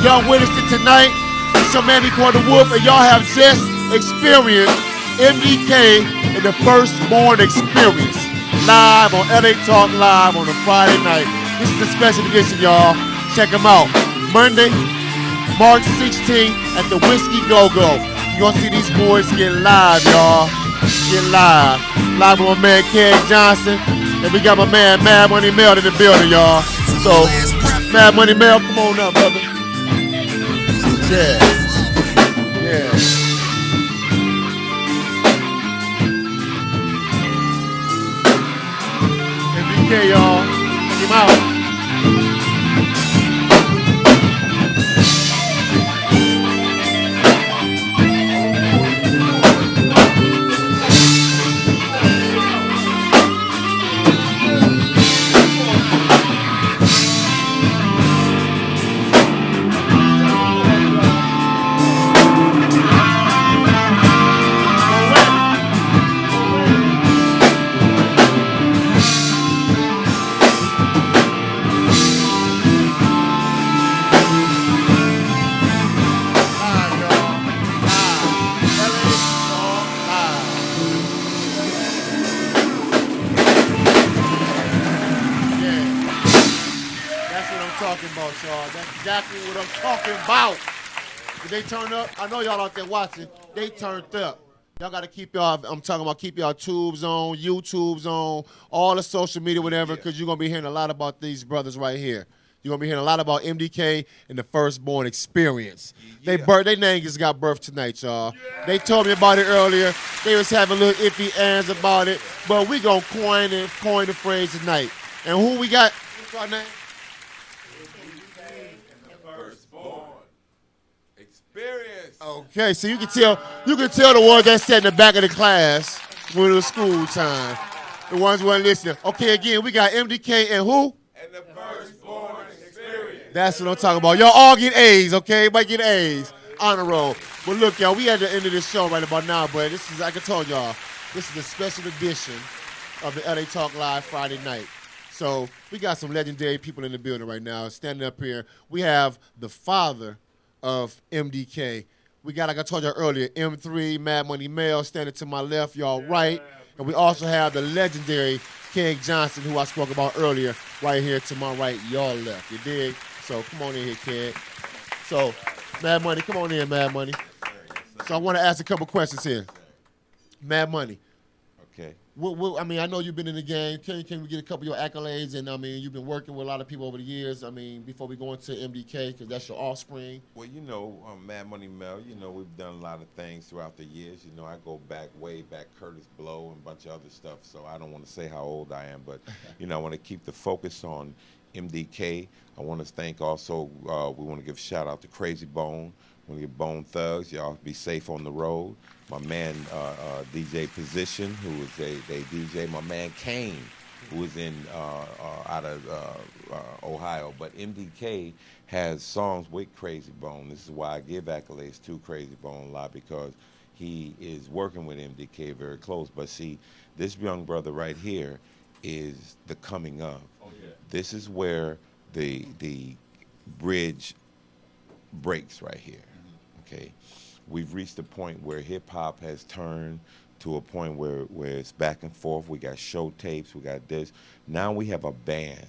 Y'all witnessed it tonight. It's your man, called The Wolf, and y'all have just experienced MDK in the Firstborn Experience. Live on LA Talk Live on a Friday night. This is the special edition, y'all. Check them out. Monday, March 16th at the Whiskey Go-Go. You're gonna see these boys get live, y'all. Get live. Live with my man Keg Johnson. And we got my man Mad Money Mel in the building, y'all. So, Mad Money Mel, come on up, brother. Yeah. Yeah. MDK, y'all. Check him out. That's exactly what I'm talking about. Did they turn up? I know y'all out there watching. They turned up. Y'all got to keep y'all, I'm talking about keep y'all tubes on, YouTubes on, all the social media, whatever, because you're going to be hearing a lot about these brothers right here. You're going to be hearing a lot about MDK and the Firstborn Experience. They name just got birthed tonight, y'all. They told me about it earlier. They was having a little iffy ands about it, but we going to coin the phrase tonight. And who we got? What's our name? Experience. Okay, so you can tell the ones that sat in the back of the class when it was school time. The ones who weren't listening. Okay, again, we got MDK and who? And the Firstborn Experience. That's what I'm talking about. Y'all all get A's, okay? Everybody get A's. Honor roll. But look, y'all, we at the end of this show right about now, but this is, like I told y'all, this is a special edition of the LA Talk Live Friday night. So we got some legendary people in the building right now. Standing up here, we have the father of MDK. We got, like I told you earlier, M3, Mad Money Mel standing to my left, y'all right. And we also have the legendary Keg Johnson, who I spoke about earlier, right here to my right, y'all left. You dig? So come on in here, Keg. So, Mad Money, come on in, Mad Money. So I want to ask a couple questions here. Mad Money. Okay. I mean, I know you've been in the game. Can we get a couple of your accolades? And, I mean, you've been working with a lot of people over the years. I mean, before we go into MDK, because that's your offspring. Well, you know, Mad Money Mel, you know, we've done a lot of things throughout the years. You know, I go back, way back, Curtis Blow and a bunch of other stuff, so I don't want to say how old I am. But, you know, I want to keep the focus on MDK. I want to thank also, we want to give a shout out to Crazy Bone. We want to give Bone Thugs. Y'all be safe on the road. My man DJ Position, who is a DJ. My man Kane, who is in out of Ohio. But MDK has songs with Crazy Bone. This is why I give accolades to Crazy Bone a lot, because he is working with MDK very close. But see, this young brother right here is the coming of. Oh, yeah. This is where the bridge breaks right here. Okay. We've reached a point where hip-hop has turned to a point where it's back and forth. We got show tapes, we got this. Now we have a band,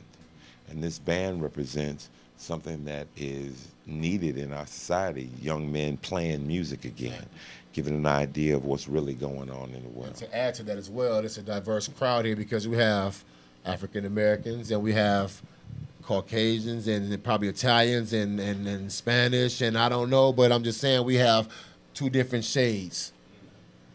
and this band represents something that is needed in our society, young men playing music again, giving an idea of what's really going on in the world. And to add to that as well, it's a diverse crowd here because we have African Americans and we have Caucasians and probably Italians and Spanish, and I don't know, but I'm just saying we have two different shades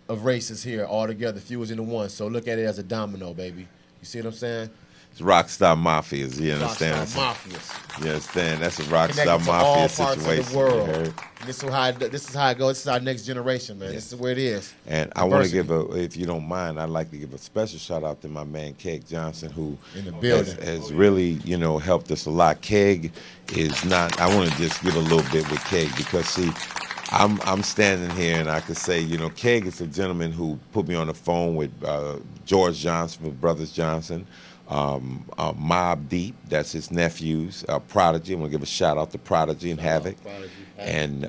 of races here all together, fused into one. So look at it as a domino, baby. You see what I'm saying? It's Rockstar Mafias, you understand? Rockstar Mafias. You understand? That's a Rockstar Mafia situation. Of the world. This is how it goes. This is our next generation, man. Yeah. This is where it is. And I want to give if you don't mind, I'd like to give a special shout out to my man Keg Johnson, who in the building has really, you know, helped us a lot. Keg is not. I want to just give a little bit with Keg because see, I'm standing here and I could say, you know, Keg is a gentleman who put me on the phone with George Johnson, with Brothers Johnson. Mobb Deep, that's his nephews, Prodigy. I'm gonna give a shout out to Prodigy and Havoc, and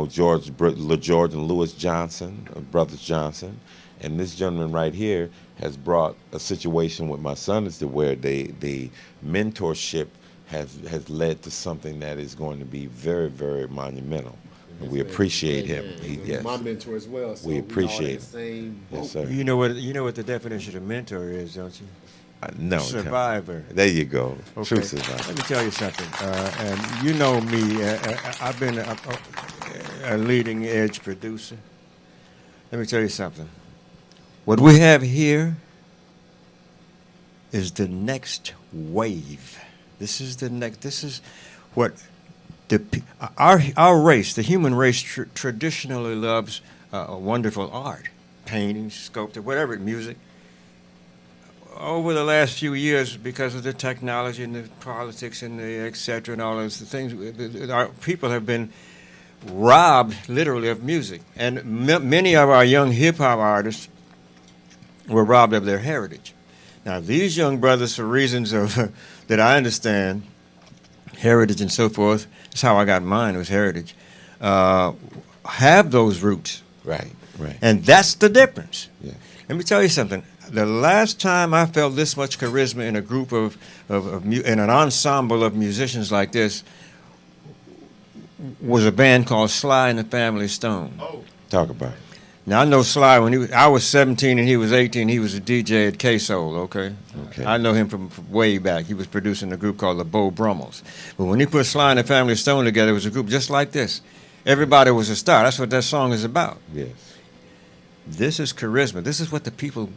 George and Lewis Johnson, brothers Johnson, and this gentleman right here has brought a situation with my son as to where the mentorship has led to something that is going to be very, very monumental. And we appreciate him. Yes. My mentor as well. So we appreciate him. Yes, sir. You know what the definition of mentor is, don't you? No. Survivor. There you go. Okay. True survivor. Let me tell you something. And you know me. I've been a leading edge producer. Let me tell you something. What we have here is the next wave. This is the next. This is what our race, the human race, traditionally loves a wonderful art, painting, sculpture, whatever, music. Over the last few years, because of the technology and the politics and the et cetera and all those things, our people have been robbed, literally, of music. And many of our young hip-hop artists were robbed of their heritage. Now, these young brothers, for reasons of that I understand, heritage and so forth, that's how I got mine, was heritage, have those roots. Right. And that's the difference. Yeah. Let me tell you something. The last time I felt this much charisma in a group in an ensemble of musicians like this was a band called Sly and the Family Stone. Talk about it. Now, I know Sly when I was 17 and he was 18. He was a DJ at K-Soul, okay? I know him from way back. He was producing a group called the Bo Brummels. But when he put Sly and the Family Stone together, it was a group just like this. Everybody was a star. That's what that song is about. Yes. This is charisma. This is what the people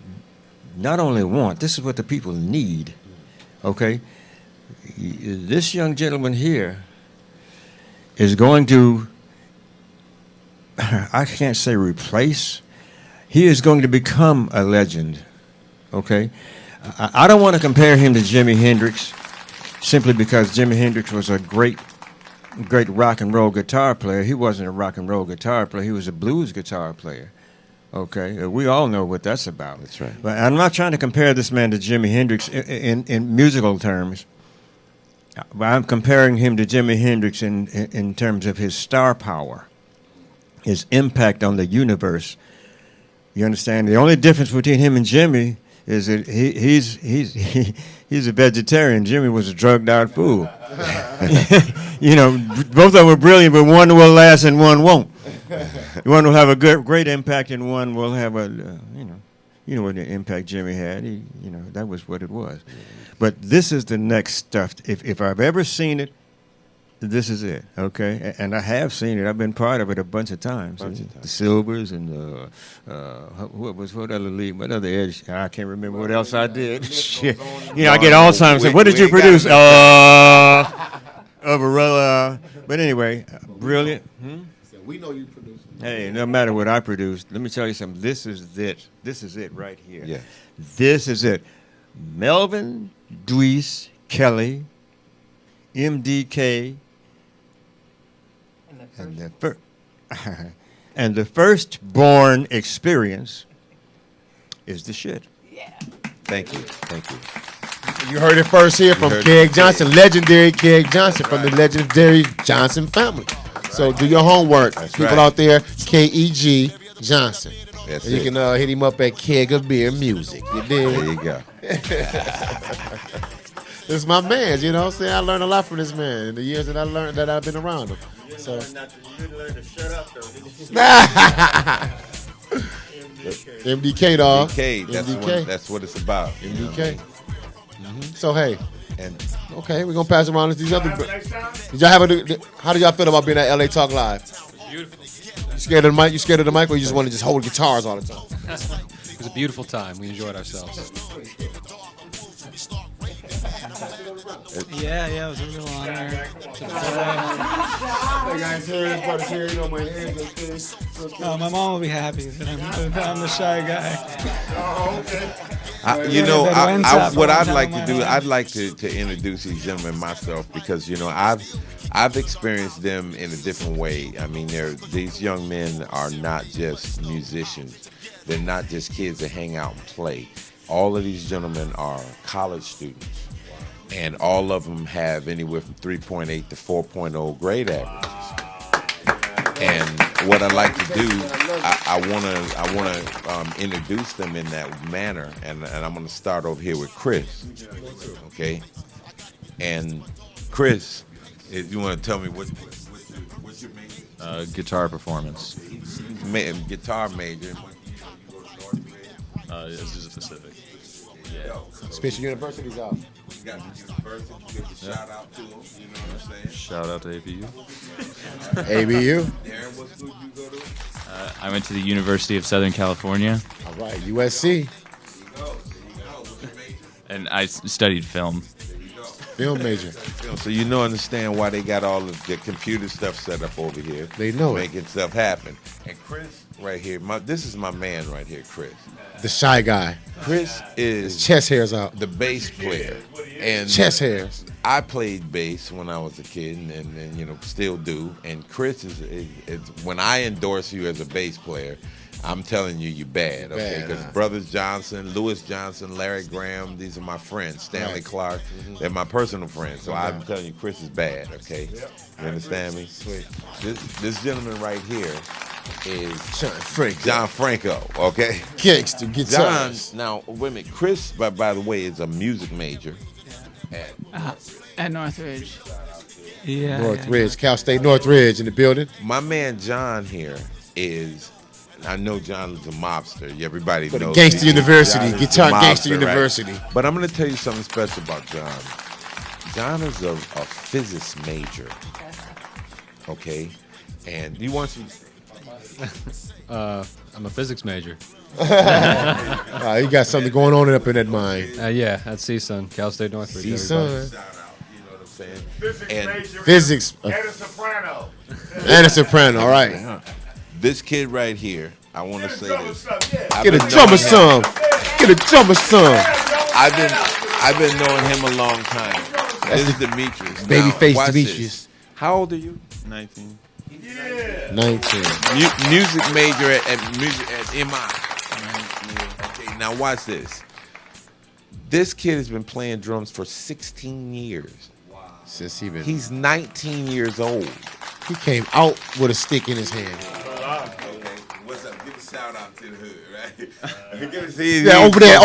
not only want, this is what the people need, okay? This young gentleman here is going to, I can't say replace, he is going to become a legend, okay? I don't want to compare him to Jimi Hendrix simply because Jimi Hendrix was a great rock and roll guitar player. He wasn't a rock and roll guitar player. He was a blues guitar player. Okay, we all know what that's about. That's right. But I'm not trying to compare this man to Jimi Hendrix in musical terms. But I'm comparing him to Jimi Hendrix in terms of his star power, his impact on the universe. You understand? The only difference between him and Jimmy is that he's a vegetarian. Jimmy was a drugged out fool. Both of them were brilliant, but one will last and one won't. One will have a great impact, and one will have you know what the impact Jimmy had. That was what it was. But this is the next stuff. If I've ever seen it, this is it. Okay, and I have seen it. I've been part of it a bunch of times. The Silvers and what other league? What other edge? I can't remember what else I did. Shit. I get all the time. Say, what did you produce? Overall. But anyway, brilliant. We know you produce. Hey, no matter what I produce, let me tell you something. This is it. This is it right here. Yeah. This is it. Melvin Dweese Kelly, MDK, and the firstborn experience is the shit. Yeah. Thank you. You heard it first here from Keg Johnson, legendary Keg Johnson from the legendary Johnson family. So do your homework. People out there, Keg Johnson. And you can hit him up at Keg of Beer Music. You dig? There you go. This is my man, you know what I'm saying? I learned a lot from this man in the years that I've been around him. So You didn't learn to shut up, though, did you? MDK, dog. MDK, that's what it's about. MDK. So hey, okay, we're gonna pass around to these other. Did y'all how do y'all feel about being at LA Talk Live? Beautiful. You scared of the mic? You scared of the mic, or you just want to just hold guitars all the time? It was a beautiful time. We enjoyed ourselves. Yeah, it was a real honor. Hey guys, here, you know my hands. Oh, my mom will be happy that I'm the shy guy. Oh, okay. What I'd like to do, I'd like to introduce these gentlemen myself because I've experienced them in a different way. I mean, these young men are not just musicians. They're not just kids that hang out and play. All of these gentlemen are college students, and all of them have anywhere from 3.8 to 4.0 grade averages. And what I like to do, I want to introduce them in that manner, and I'm going to start over here with Chris, okay? And Chris, if you want to tell me what's your major? Guitar performance. Guitar major. This is Pacific. Yeah. Special University's out. You got the university, you give a shout out to them, you know what I'm saying? Shout out to ABU. ABU. Darren, what school did you go to? I went to the University of Southern California. All right, USC. And I studied film. Film major. So you understand why they got all of the computer stuff set up over here. They know making stuff happen. And Chris right here, this is my man right here, Chris. The shy guy. Chris is his chest hairs out. The bass player. And chest hairs. I played bass when I was a kid, and still do. And Chris is when I endorse you as a bass player, I'm telling you, you're bad, okay? Because Brothers Johnson, Lewis Johnson, Larry Graham, these are my friends. Stanley Clark, they're my personal friends. So I'm telling you, Chris is bad, okay? You understand me? Sweet. This gentleman right here is John Franco, okay? Gangster guitar. John, now, wait a minute. Chris, by the way, is a music major at Northridge. Yeah. Northridge, Cal State Northridge in the building. My man John here is, I know John is a mobster. Everybody knows. Gangster University, John Guitar mobster, Gangster right? University. But I'm going to tell you something special about John. John is a physics major, okay? And he wants you. I'm a physics major. You got something going on up in that mind. Yeah, at CSUN, Cal State Northridge. CSUN. And physics. And a soprano. And a soprano, all right. This kid right here, I want to say this. Get a drummer some. Get a drummer some. I've been knowing him a long time. This is Demetrius. Babyface Demetrius. How old are you? 19. 19. Music major at MI. Okay, now watch this. This kid has been playing drums for 16 years. Since he's 19 years old. He came out with a stick in his hand. Okay, what's up? Give a shout out to the hood, right? Yeah, over there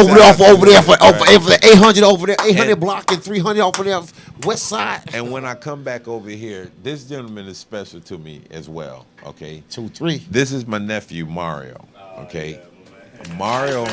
for the 800 over there, 800 block and 300 off of there west side. And when I come back over here, this gentleman is special to me as well. Okay, 2, 3. This is my nephew Mario. Okay, Mario's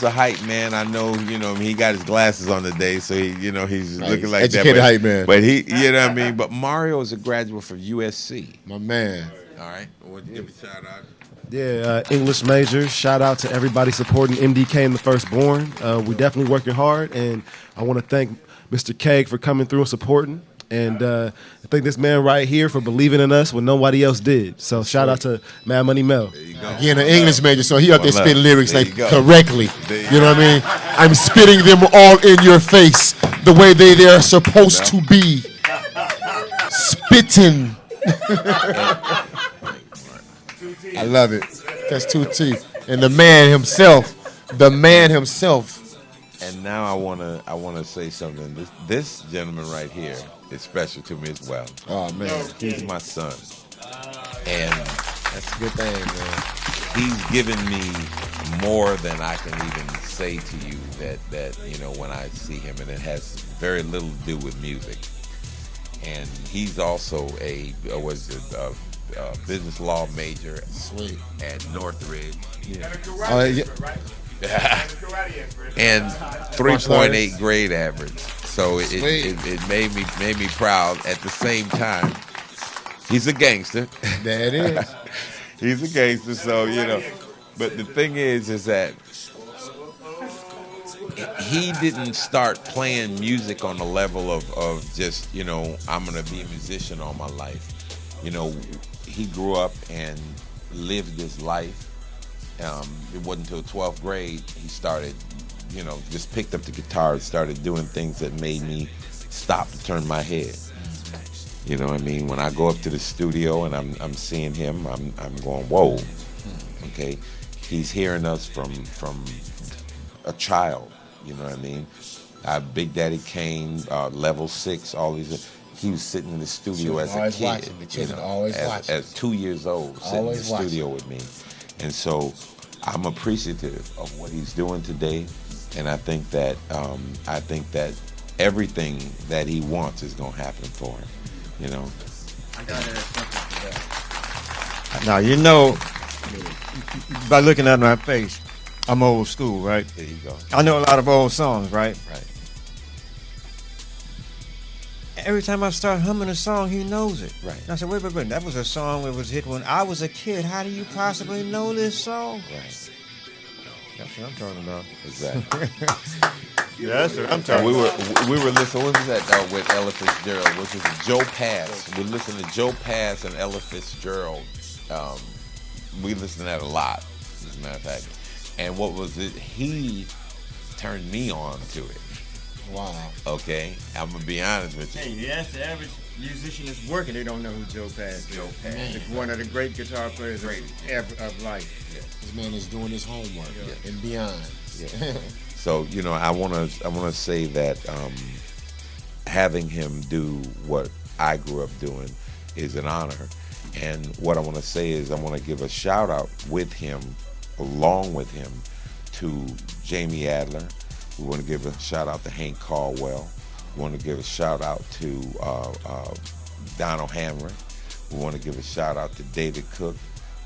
a hype man. I know, he got his glasses on today, so he's looking like educated that. Hype man. But he, you know what I mean. But Mario is a graduate from USC. My man. All right, well, give a shout out. Yeah, English major. Shout out to everybody supporting MDK and the Firstborn. We definitely working hard, and I want to thank Mr. Keg for coming through and supporting. And I thank this man right here for believing in us when nobody else did. So shout out to Mad Money Mel. He an English major, so he out there spitting lyrics correctly. You know what I mean? I'm spitting them all in your face the way they're supposed to be. Spitting. I love it. That's 2 teeth. And the man himself. And now I wanna say something. This gentleman right here is special to me as well. Oh man, he's my son, and that's a good thing, man. He's given me more than I can even say to you that when I see him, and it has very little to do with music. And he's also a business law major at Northridge. And 3.8 grade average. So it made me proud. At the same time, he's a gangster. That is. He's a gangster. So but the thing is that he didn't start playing music on the level of just I'm gonna be a musician all my life. He grew up and lived his life. It wasn't until 12th grade he started, just picked up the guitar and started doing things that made me stop to turn my head. You know what I mean? When I go up to the studio and I'm seeing him, I'm going, whoa. Okay, he's hearing us from a child. You know what I mean? Big Daddy Kane, Level 6, all these. He was sitting in the studio Children as a always kid. watching. The children always watching. As 2 years old, sitting Always in the studio with me. And so I'm appreciative of what he's doing today. And I think that everything that he wants is going to happen for him. You know? I got something for that. Now, you know, by looking at my face, I'm old school, right? There you go. I know a lot of old songs, right? Right. Every time I start humming a song, he knows it. Right. And I said, wait, that was a song that was hit when I was a kid. How do you possibly know this song? Right. That's what I'm talking about. Exactly. Yeah, that's what I'm talking about. We were listening, what was that with Ella Fitzgerald? Which was Joe Pass. We listened to Joe Pass and Ella Fitzgerald. We listened to that a lot, as a matter of fact. And what was it? He turned me on to it. Wow. Okay? I'm going to be honest with you. Hey, that's the average musician that's working. They don't know who Joe Pass is. Joe Pass. It's one of the great guitar players of life. Yeah. This man is doing his homework and beyond. Yeah. So, you know, I wanna say that having him do what I grew up doing is an honor. And what I want to say is I want to give a shout out with him, along with him, to Jamie Adler. We want to give a shout out to Hank Caldwell. We want to give a shout out to Donald Hammer. We want to give a shout out to David Cook.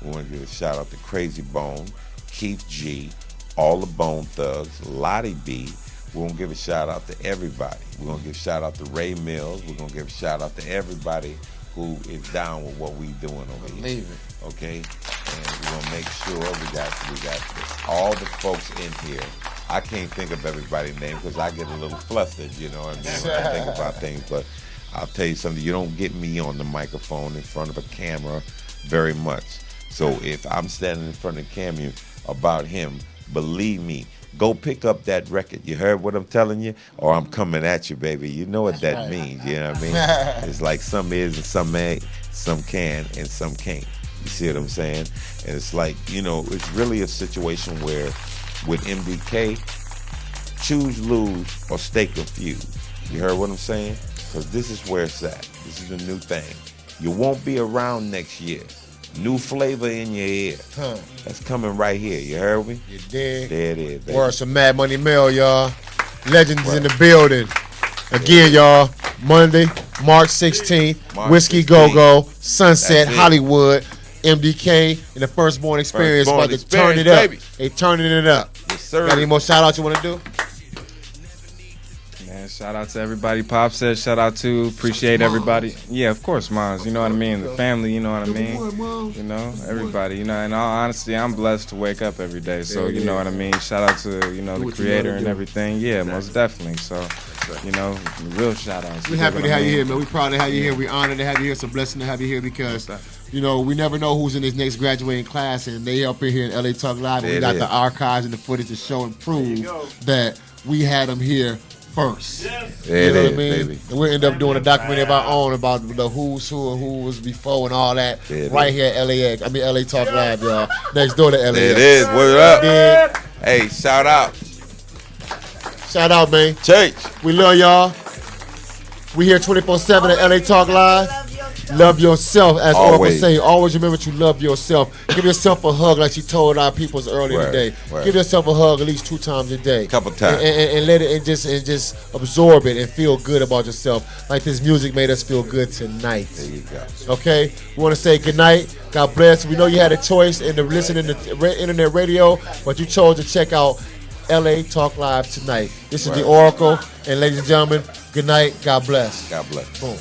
We want to give a shout out to Crazy Bone, Keith G, all the Bone Thugs, Lottie B. We're going to give a shout out to everybody. We're going to give a shout out to Ray Mills. We're going to give a shout out to everybody who is down with what we doing over here. Believe it. Okay? And we're going to make sure we got all the folks in here. I can't think of everybody's name because I get a little flustered, you know what I mean, when I think about things. But I'll tell you something, you don't get me on the microphone in front of a camera very much. So if I'm standing in front of the camera about him, believe me, go pick up that record. You heard what I'm telling you? Or I'm coming at you, baby. You know what that means, you know what I mean? It's like some is and some ain't, some can and some can't. You see what I'm saying? And it's like, you know, it's really a situation where with MDK, choose, lose, or stay confused. You heard what I'm saying? Because this is where it's at. This is a new thing. You won't be around next year. New flavor in your ear. Huh. That's coming right here. You heard me? You did. There it is, baby. Word some Mad Money Mail, y'all. Legends in the building. Again, y'all, Monday, March 16th, Whiskey Go-Go, Sunset, Hollywood, MDK, and the Firstborn Experience. About to turn it up. Baby. They turning it up. Yes, sir. Got any more shout-outs you want to do? Man, shout out to everybody. Pop said shout out to. Appreciate everybody. Yeah, of course, moms. You know what I mean? The family, you know what I mean? You know, everybody. You know, in all honesty, I'm blessed to wake up every day. So, you know what I mean? Shout out to, you know, the creator and everything. Yeah, most definitely. So, you know, real shout outs. We're happy to have you here, man. We're proud to have you here. We're honored to have you here. It's a blessing to have you here because, you know, we never know who's in this next graduating class, and they up in here in LA Talk Live, and we got the archives and the footage to show and prove that we had them here first. Yes. You know what I mean? Baby. And we'll end up doing a documentary of our own about the who's who and who was before and all that right here at LA Talk Live, y'all. Next door to LAX. There it is. What up? Yeah. Hey, shout out. Shout out, man. Church. We love y'all. We here 24/7 at LA Talk Live. Love yourself, as Oracle say. Always remember to love yourself. Give yourself a hug, like she told our peoples earlier today. Give yourself a hug at least 2 times a day. Couple times. And let it and just absorb it and feel good about yourself. Like this music made us feel good tonight. There you go. Okay? We want to say good night. God bless. We know you had a choice in the listening to internet radio, but you chose to check out LA Talk Live tonight. This is the Oracle, and ladies and gentlemen, good night. God bless. God bless. Boom.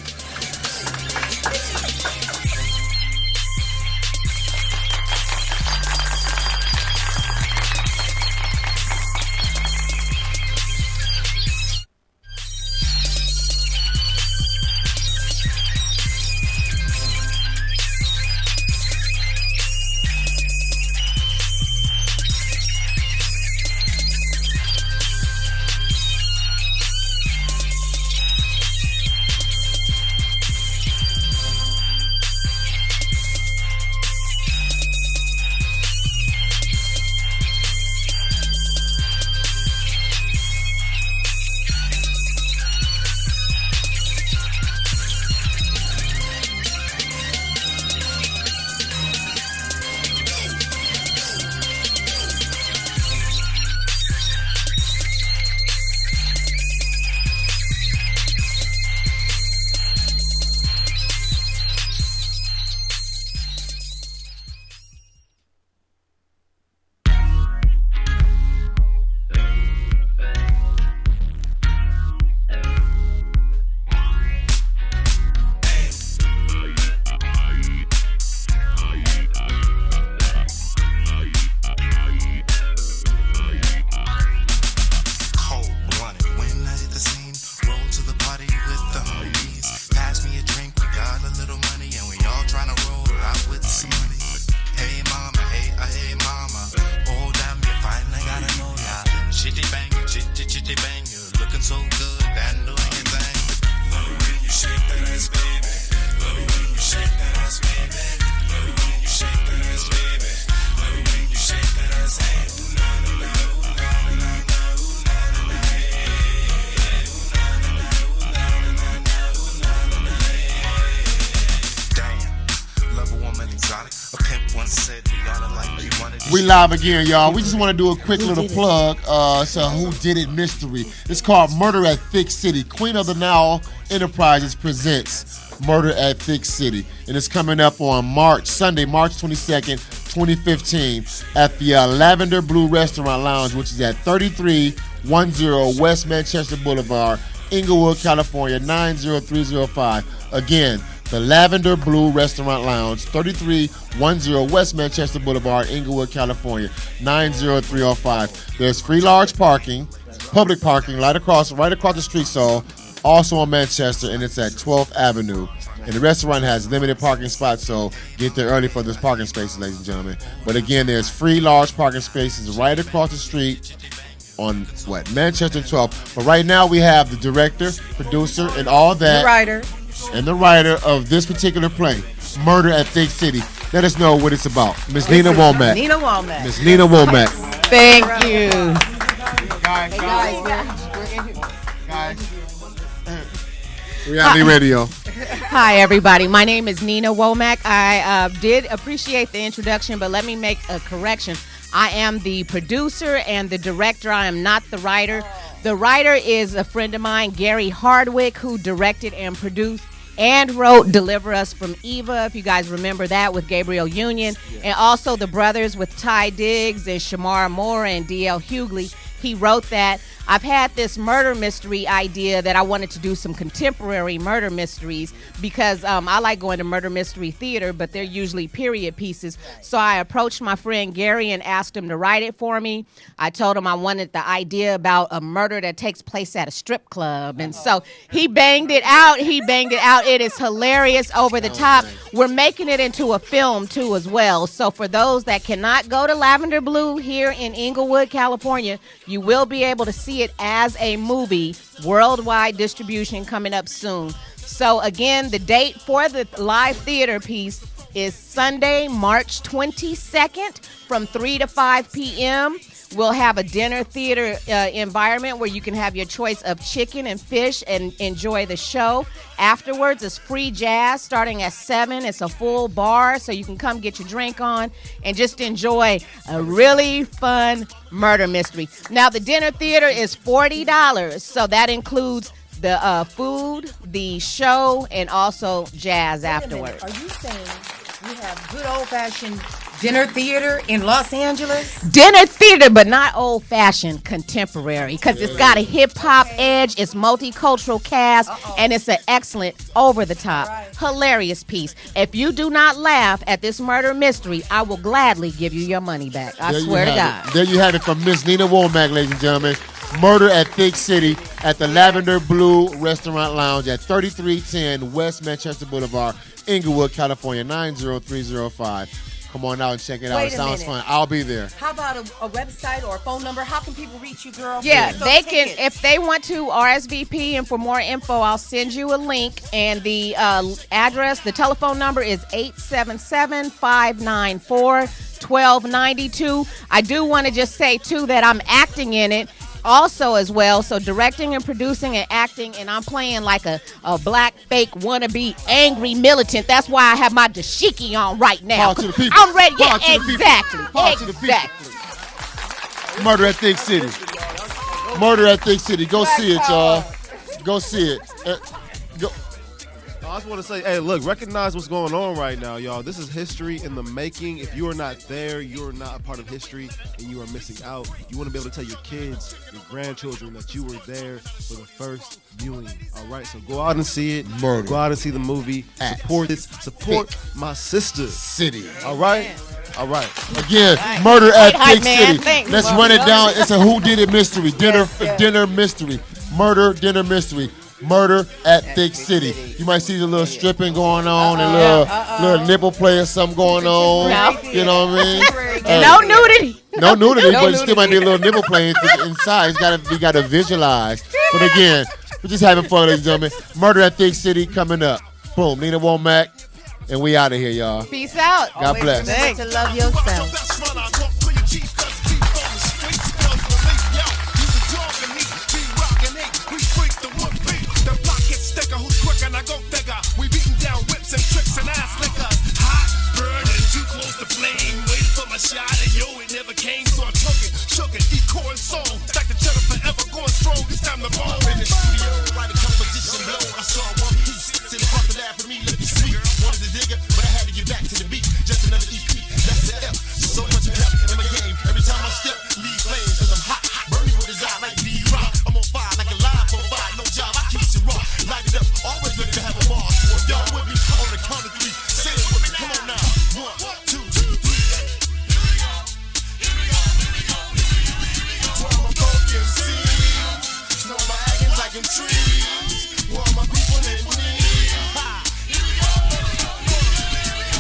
We live again, y'all. We just want to do a quick little plug. It's a Who Did It mystery. It's called Murder at Thick City. Queen of the Nile Enterprises presents Murder at Thick City. And it's coming up on Sunday, March 22nd, 2015 at the Lavender Blue Restaurant Lounge, which is at 3310 West Manchester Boulevard, Inglewood, California, 90305. Again, the Lavender Blue Restaurant Lounge, 3310 West Manchester Boulevard, Inglewood, California, 90305. There's free large parking, public parking right across the street, so also on Manchester, and it's at 12th Avenue. And the restaurant has limited parking spots, so get there early for those parking spaces, ladies and gentlemen. But again, there's free large parking spaces right across the street on Manchester 12. But right now we have the director, producer, and all that. The writer of this particular play, Murder at Thick City. Let us know what it's about. Miss Nina Womack. Miss Nina Womack. Thank you. Guys. Reality Radio. Hi, everybody. My name is Nina Womack. I did appreciate the introduction, but let me make a correction. I am the producer and the director. I am not the writer. The writer is a friend of mine, Gary Hardwick, who directed and produced and wrote Deliver Us from Eva, if you guys remember that, with Gabriel Union, and also The Brothers with Ty Diggs and Shamar Moore and D.L. Hughley. He wrote that. I've had this murder mystery idea that I wanted to do some contemporary murder mysteries because I like going to murder mystery theater, but they're usually period pieces. So I approached my friend Gary and asked him to write it for me. I told him I wanted the idea about a murder that takes place at a strip club. And so he banged it out. It is hilarious, over the top. We're making it into a film, too, as well. So for those that cannot go to Lavender Blue here in Inglewood, California, you will be able to see it as a movie, worldwide distribution coming up soon. So again, the date for the live theater piece is Sunday, March 22nd from 3 to 5 p.m. We'll have a dinner theater environment where you can have your choice of chicken and fish and enjoy the show. Afterwards, it's free jazz starting at 7. It's a full bar, so you can come get your drink on and just enjoy a really fun murder mystery. Now, the dinner theater is $40, so that includes the food, the show, and also jazz afterwards. Are you saying you have good old-fashioned dinner theater in Los Angeles? Dinner theater, but not old-fashioned, contemporary, because it's got a hip-hop edge, it's multicultural cast, and it's an excellent, over-the-top, hilarious piece. If you do not laugh at this murder mystery, I will gladly give you your money back. I swear to God. There you have it from Miss Nina Womack, ladies and gentlemen. Murder at Thick City at the Lavender Blue Restaurant Lounge at 3310 West Manchester Boulevard, Inglewood, California, 90305. Come on out and check it out. It sounds fun. I'll be there. How about a website or a phone number? How can people reach you, girl? Yeah, they can, if they want to RSVP, and for more info, I'll send you a link. And the address, the telephone number is 877-594-1292. I do want to just say, too, that I'm acting in it also as well, so directing and producing and acting, and I'm playing like a black fake wannabe angry militant. That's why I have my dashiki on right now. I'm ready. Yeah, exactly. Murder at Thick City. Murder at Thick City. Go see it, y'all. Go see it. Go. I just want to say, hey, look, recognize what's going on right now, y'all. This is history in the making. If you are not there, you are not a part of history, and you are missing out. You want to be able to tell your kids, your grandchildren, that you were there for the first viewing. All right, so go out and see it. Murder. Go out and see the movie. Support this. Support my sister. City. All right? All right. Again, Murder at Thick City. Thanks, Let's run it down. It's a Who Did It mystery. Dinner mystery. Murder, dinner mystery. Murder at Thick City. You might see the little stripping going on and little nipple play or something going on. You know what I mean? No nudity. No nudity, but it still might be a little nipple play inside. We gotta visualize. But again, we're just having fun, ladies and gentlemen. Murder at Thick City coming up. Boom, Nina Womack, and we out of here, y'all. Peace out. God bless. Remember to love yourself. We beating down whips and tricks and ass lickers. Hot, burning, too close to flame. Waiting for my shot and yo. it never came, so I took it. Shook it, equal and soul. Stack the cheddar forever, going strong. It's time to ball. In the studio, writing composition low. I saw one piece. Sit and fuck laugh at me, looking sweet. Wanted to dig it, but I had to get back to the beat. Just another EP, that's the F. So much pep in my game. Every time I step, leave flames, cause I'm hot. Burning with his eye like D-Rock. I'm on fire like a live on fire. No job, I keep it raw. Light it up, always ready to have a bar. So if y'all with me on the count of three, say it with me. Come on now. 1, 2, 3. Know my actions like in trees. All my people in me.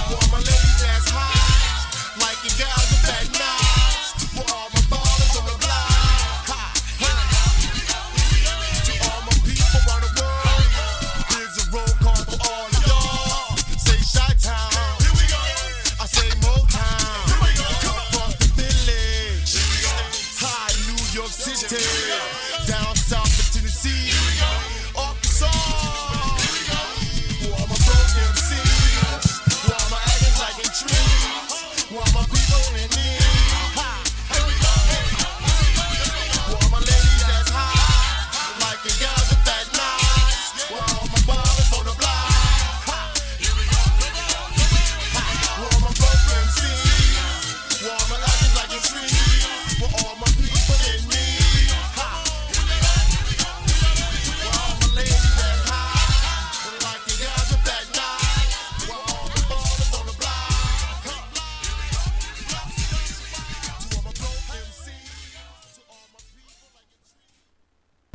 All my ladies that's high, like in gals with fat knives. For all my ballers on the block. To all my people around the world, here's a roll call for all of y'all. Say Chi-Town, I say Motown. Across the village, high New York City.